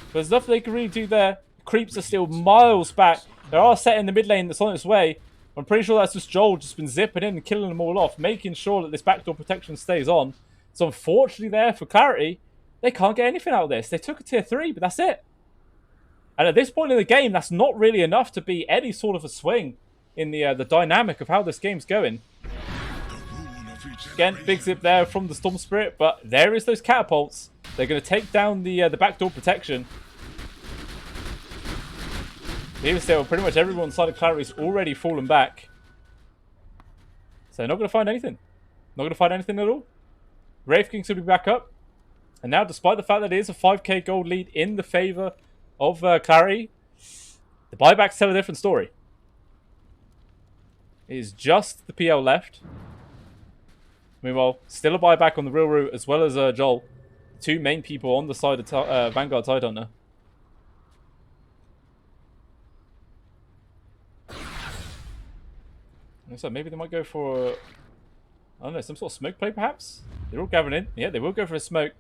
But there's nothing they can really do there. Creeps are still miles back. There are a set in the mid lane that's on its way. I'm pretty sure that's just Joel just been zipping in and killing them all off, making sure that this backdoor protection stays on. So unfortunately there for Clarity, they can't get anything out of this. They took a tier 3, but that's it. And at this point in the game, that's not really enough to be any sort of a swing in the dynamic of how this game's going. Again, big zip there from the Storm Spirit, but there is those catapults. They're going to take down the backdoor protection. Even still, pretty much everyone inside of Clarity's already fallen back. So they're not going to find anything. Not going to find anything at all. Wraith King's going to be back up. And now, despite the fact that it is a 5k gold lead in the favour of Clarity, the buybacks tell a different story. It is just the PL left. Meanwhile, still a buyback on the Real Root as well as Joel. 2 main people on the side of Vanguard Tidehunter. So maybe they might go for, I don't know, some sort of smoke play perhaps? They're all gathering in. Yeah, they will go for a smoke.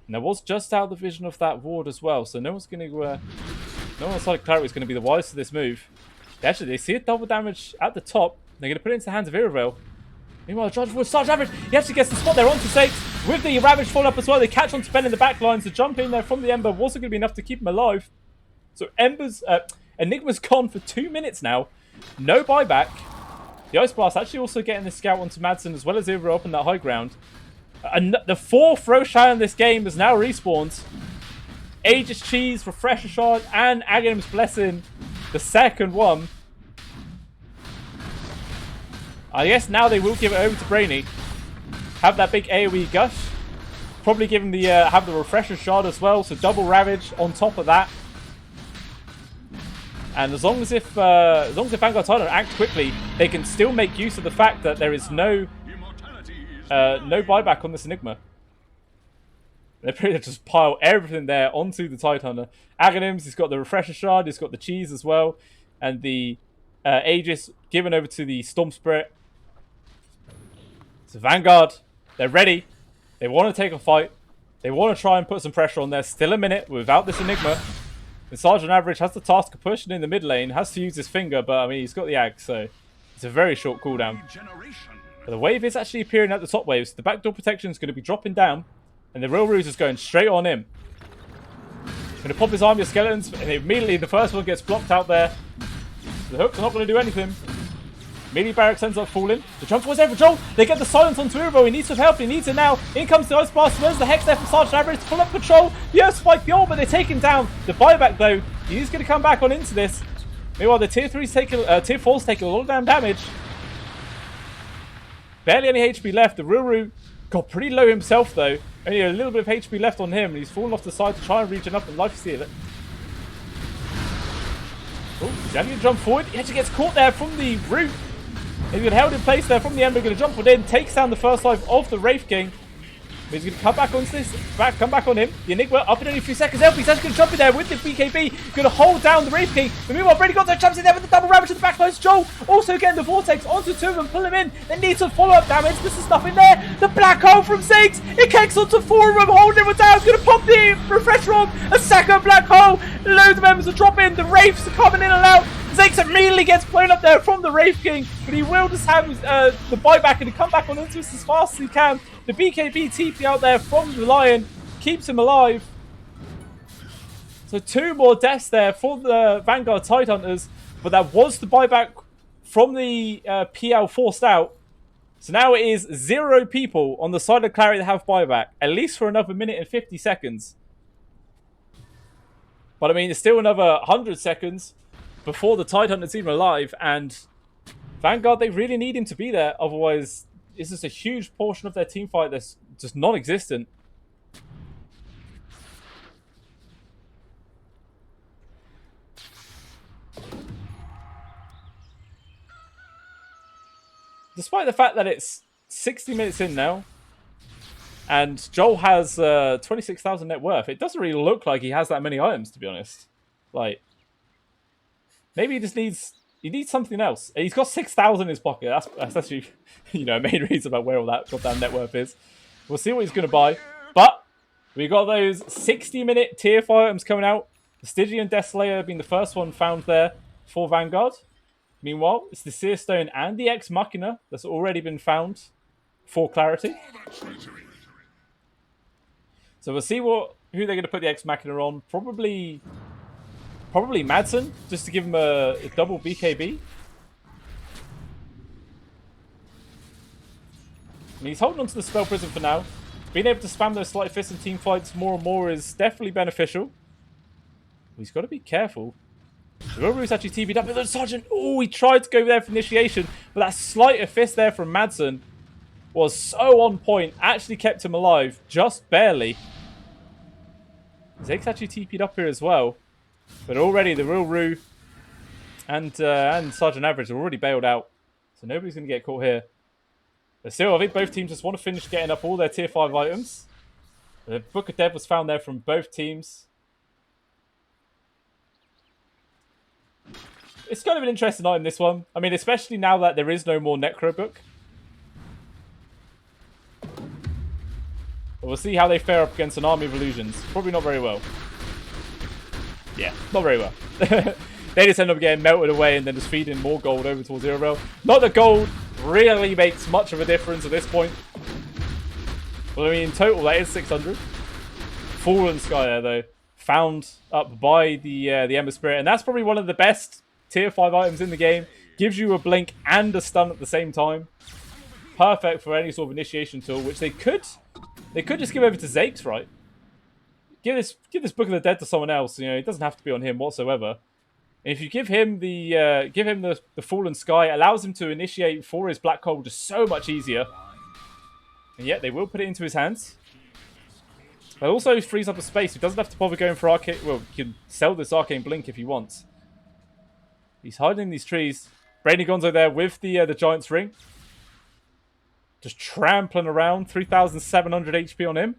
And there was just out of the vision of that ward as well. So no one's going to, no one outside of Clarity is going to be the wise to this move. Actually, they see a double damage at the top. They're going to put it into the hands of Iravel. Meanwhile, charge forward, Sarge Ravage. He actually gets the spot there onto Sakes. With the Ravage fall up as well, they catch onto Ben in the back line. So jump in there from the Ember wasn't going to be enough to keep him alive. So Enigma's gone for 2 minutes now. No buyback. The Ice Blast actually also getting the scout onto Madsen as well as Iravel up in that high ground. And the 4th Roshan in this game has now respawned. Aegis Cheese, Refresher Shard, and Aghanim's Blessing, the second one. I guess now they will give it over to Brainy. Have that big AoE gush. Probably give him the have the Refresher Shard as well, so double Ravage on top of that. And as long as if Vanguard Tidehunter act quickly, they can still make use of the fact that there is no buyback on this Enigma. They're pretty much just pile everything there onto the Tidehunter. Aghanim's, he's got the Refresher Shard, he's got the Cheese as well, and the Aegis given over to the Storm Spirit. So Vanguard, they're ready. They want to take a fight. They want to try and put some pressure on there. Still a minute without this Enigma. And Sergeant Average has the task of pushing in the mid lane. Has to use his finger, but I mean, he's got the Ag, so it's a very short cooldown. But the wave is actually appearing at the top waves. The backdoor protection is going to be dropping down. And the Real Ruse is going straight on him. Going to pop his army of skeletons. And immediately the first one gets blocked out there. The hooks are not going to do anything. Immediately Barracks ends up falling. The jump was there for Joel. They get the silence onto Iravel. He needs some help. He needs it now. In comes the Ice Blast. There's the Hex there from Sergeant Average to pull up control. The Earth Spike the ult, but they take him down. The buyback though, he's going to come back on into this. Meanwhile, the tier 3's taking, tier 4's taking a lot of damn damage. Barely any HP left. The Ruru got pretty low himself though. Only a little bit of HP left on him. And he's fallen off the side to try and regen up and life steal it. Oh, he's having to jump forward. He actually gets caught there from the root. He's got held in place there from the Ember. Going to jump in, takes down the first life of the Wraith King. He's going to come back onto this. Come back on him. The Enigma up in only a few seconds. LP's actually going to jump in there with the BKB. Going to hold down the Wraith King. But meanwhile, Brady got their jumps in there with the double ravage to the back close. Joel also getting the Vortex onto two of them. Pull him in. They need some follow-up damage. There's some stuff in there. The black hole from Ziggs. It kicks onto four of them. Holding him down. Going to pop the refresh on. A second black hole. Loads of members are dropping. The Wraiths are coming in and out. Ziggs immediately gets blown up there from the Wraith King, but he will just have the buyback and come back on into us as fast as he can. The BKB TP out there from the Lion keeps him alive. So 2 more deaths there for the Vanguard Tidehunters, but that was the buyback from the PL forced out. So now it is 0 people on the side of Clarity that have buyback, at least for another minute and 50 seconds. But I mean, it's still another 100 seconds before the Tidehunter's even alive, and Vanguard, they really need him to be there, otherwise it's just a huge portion of their team fight that's just non-existent. Despite the fact that it's 60 minutes in now, and Joel has 26,000 net worth, it doesn't really look like he has that many items, to be honest. Like, maybe he just needs something else. He's got 6,000 in his pocket. That's actually, a main reason about where all that goddamn net worth is. We'll see what he's going to buy. But we got those 60-minute tier 5 items coming out. The Stygian Death Slayer being the first one found there for Vanguard. Meanwhile, it's the Seer Stone and the Ex Machina that's already been found for Clarity. So we'll see who they're going to put the Ex Machina on. Probably Madsen, just to give him a double BKB. And he's holding on to the Spell Prism for now. Being able to spam those Sleight of Fist in team fights more and more is definitely beneficial. He's got to be careful. The Roru's actually TP'd up with the Sergeant. Oh, he tried to go there for initiation, but that Sleight of Fist there from Madsen was so on point. Actually kept him alive, just barely. Ziggs actually TP'd up here as well. But already the Real Rue and Sergeant Average are already bailed out. So nobody's going to get caught here. But still, I think both teams just want to finish getting up all their tier 5 items. The Book of Dead was found there from both teams. It's kind of an interesting item, this one. I mean, especially now that there is no more Necro Book. But we'll see how they fare up against an army of illusions. Probably not very well. Yeah, not very well. They just end up getting melted away and then just feeding more gold over towards Zero. Not that gold really makes much of a difference at this point. Well, I mean, in total, that is 600. Fallen Sky there, though. Found up by the Ember Spirit. And that's probably one of the best tier 5 items in the game. Gives you a blink and a stun at the same time. Perfect for any sort of initiation tool, which they could just give over to Zakes, right? Give this Book of the Dead to someone else. It doesn't have to be on him whatsoever. And if you give him the Fallen Sky, it allows him to initiate for his Black Hole just so much easier. And yet they will put it into his hands. But also frees up a space. He doesn't have to bother going for Arcane. Well, he can sell this Arcane Blink if he wants. He's hiding in these trees. Brainy Gonzo there with the Giant's Ring. Just trampling around. 3,700 HP on him.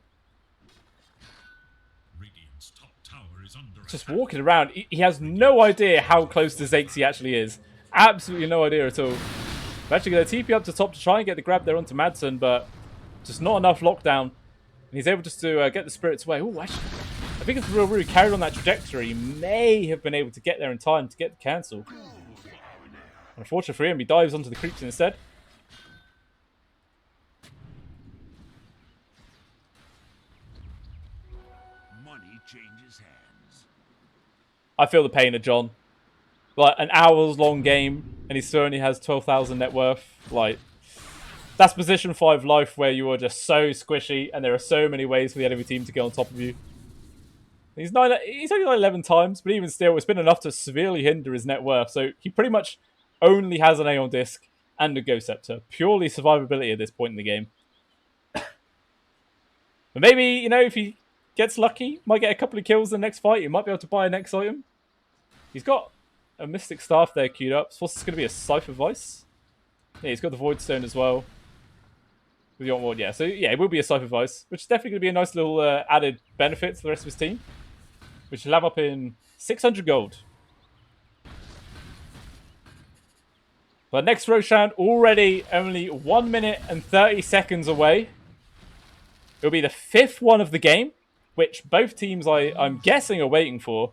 Just walking around. He has no idea how close to Zakes he actually is. Absolutely no idea at all. We're actually going to TP up to top to try and get the grab there onto Madsen, but just not enough lockdown. And he's able just to get the spirits away. Oh, actually, I think if the Real Rue carried on that trajectory, he may have been able to get there in time to get the cancel. Unfortunately for him, he dives onto the creeps instead. I feel the pain of John. Like, an hour's long game, and he still only has 12,000 net worth. Like, that's position 5 life where you are just so squishy, and there are so many ways for the enemy team to get on top of you. He's only like 11 times, but even still, it's been enough to severely hinder his net worth. So he pretty much only has an Aeon Disc and a Ghost Scepter. Purely survivability at this point in the game. But maybe, if he gets lucky, might get a couple of kills in the next fight. He might be able to buy a next item. He's got a Mystic Staff there queued up. So what's this going to be, a Cypher Vice? Yeah, he's got the Void Stone as well. With the onboard, yeah. So yeah, it will be a Cypher Vice, which is definitely going to be a nice little added benefit to the rest of his team, which will have up in 600 gold. But next Roshan already only 1 minute and 30 seconds away. It'll be the 5th one of the game, which both teams I'm guessing are waiting for.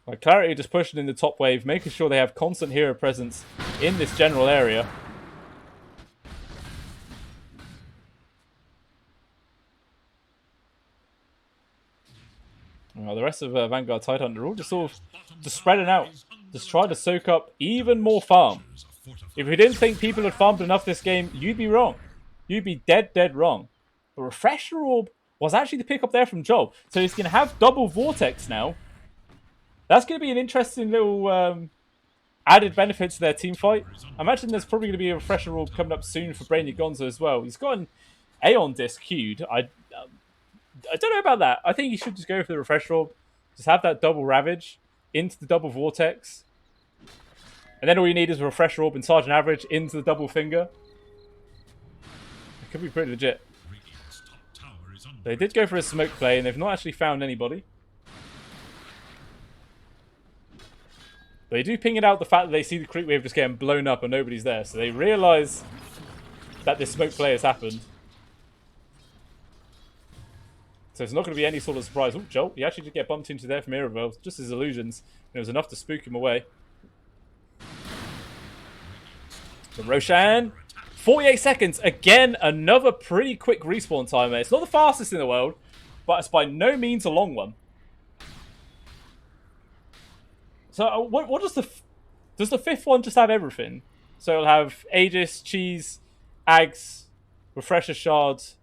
Like Clarity just pushing in the top wave, making sure they have constant hero presence in this general area. Well, the rest of Vanguard Tidehunter are all just sort of just spreading out, just trying to soak up even more farm. If you didn't think people had farmed enough this game, you'd be wrong. You'd be dead wrong. The Refresher Orb was actually the pick up there from Joel. So he's going to have double Vortex now. That's going to be an interesting little added benefit to their team fight. I imagine there's probably going to be a Refresher Orb coming up soon for Brainy Gonzo as well. He's got an Aeon disc queued. I don't know about that. I think he should just go for the Refresher Orb. Just have that double Ravage into the double Vortex. And then all you need is a Refresher Orb and Sergeant Average into the double Finger. It could be pretty legit. They did go for a smoke play, and they've not actually found anybody. They do ping it out the fact that they see the creep wave just getting blown up and nobody's there. So they realise that this smoke play has happened. So it's not going to be any sort of surprise. Oh, Joel, he actually did get bumped into there from Irrevel. Just his illusions. And it was enough to spook him away. So Roshan, 48 seconds. Again, another pretty quick respawn timer. It's not the fastest in the world, but it's by no means a long one. So what does the 5th one just have everything? So it'll have Aegis, Cheese, Ags, Refresher Shards.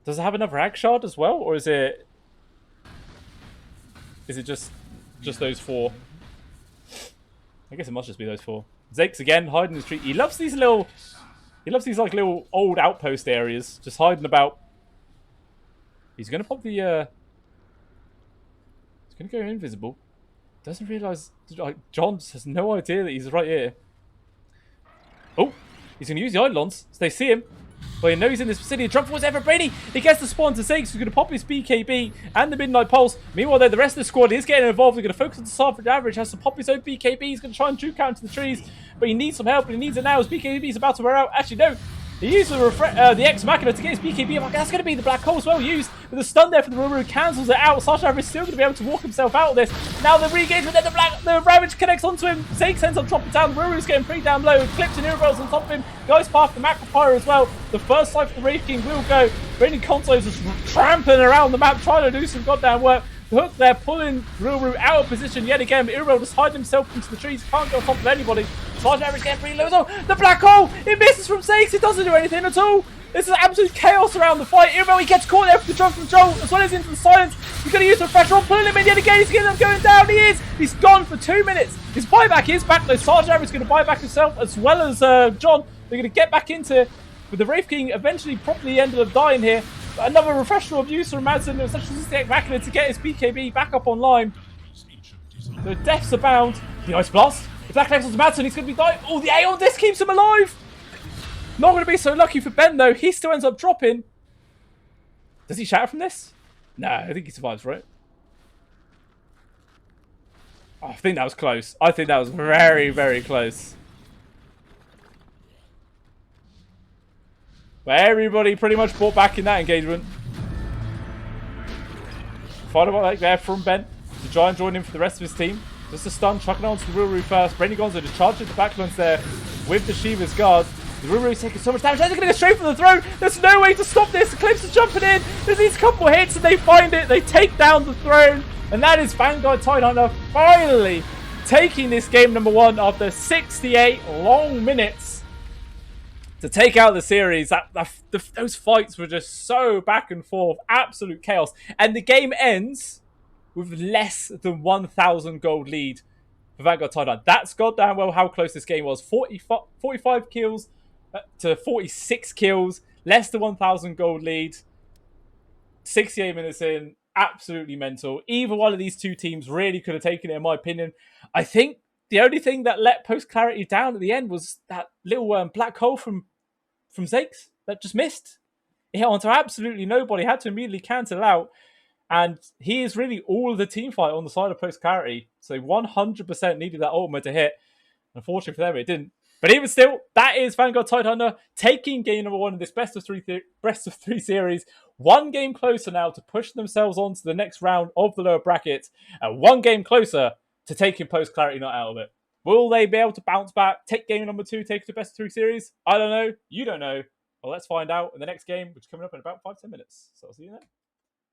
Does it have another Ag Shard as well? Or is it just those 4? I guess it must just be those 4. Zakes again, hiding in the tree. He loves these like little old outpost areas, just hiding about. He's gonna pop the he's gonna go invisible. Doesn't realise, like, John has no idea that he's right here. Oh, he's going to use the Eidolons, so they see him. Well, he knows he's in this vicinity. Jump forwards ever Brady. He gets the spawn to Zakes, who's going to pop his BKB and the Midnight Pulse. Meanwhile, though, the rest of the squad is getting involved. They're going to focus on the Sergeant Average, has to pop his own BKB. He's going to try and juke out into the trees, but he needs some help, and he needs it now. His BKB is about to wear out. Actually, no. He used the Ex Machina to get his BKB. That's going to be the Black Hole as well used. With the stun there for the Ruru, cancels it out. Sergeant Average is still going to be able to walk himself out of this. Now the re-engagement, then the Ravage connects onto him. Zakes ends up dropping down. The Ruru's getting pretty down low. Clips and Irrevel's on top of him. Goes past the Macropyre as well. The first life for the Wraith King will go. Brandon Conso is just tramping around the map, trying to do some goddamn work. The hook there, pulling Ruru out of position yet again. But Irrevel just hiding himself into the trees. Can't go on top of anybody. Sergeant Average getting pretty low though. The Black Hole! It misses from Zakes. It doesn't do anything at all. This is absolute chaos around the fight. Irrevel, he gets caught there for the jump from Joel, as well as into the silence. He's going to use the pressure on, pulling him in yet again. He's getting them going down. He is. He's gone for 2 minutes. His buyback is back though. Sergeant Average is going to buy back himself, as well as John. They're going to get back into, with the Wraith King eventually probably ended up dying here. But another refresher abuse from Madsen. It was such a Machina to get his BKB back up online. The deaths abound. The Ice Blast. The Black Nexus to Madsen. He's going to be dying. Oh, the Aeon Disc keeps him alive. Not going to be so lucky for Ben, though. He still ends up dropping. Does he shatter from this? No, I think he survives, right? Oh, I think that was close. I think that was very, very close. But everybody pretty much bought back in that engagement. Final one like there from Ben to try and join in for the rest of his team. Just a stun, chucking on to the Ruru first. Brainy Gonzo just charging the backlines there with the Shiva's guard. The Ruru's taking so much damage. They're going to go straight for the throne. There's no way to stop this. Eclipse is jumping in. There's these couple hits and they find it. They take down the throne. And that is Vanguard Tidehunter finally taking this game number 1 after 68 long minutes to take out the series. Those fights were just so back and forth. Absolute chaos. And the game ends with less than 1,000 gold lead for Vanguard Tidehunter. That's goddamn well how close this game was. 45 kills to 46 kills. Less than 1,000 gold lead. 68 minutes in. Absolutely mental. Either one of these two teams really could have taken it, in my opinion. I think the only thing that let PostClarity down at the end was that little black hole from from Zakes that just missed. It hit onto absolutely nobody, had to immediately cancel out. And he is really all of the team fight on the side of PostClarity. So 100% needed that ultimate to hit. Unfortunately for them, it didn't. But even still, that is Vanguard Tidehunter taking game number 1 in this best of three series. 1 game closer now to push themselves on to the next round of the lower bracket. And 1 game closer to taking PostClarityNut out of it. Will they be able to bounce back, take game number 2, take it to best of 3 series? I don't know. You don't know. Well, let's find out in the next game, which is coming up in about 5-10 minutes. So I'll see you then.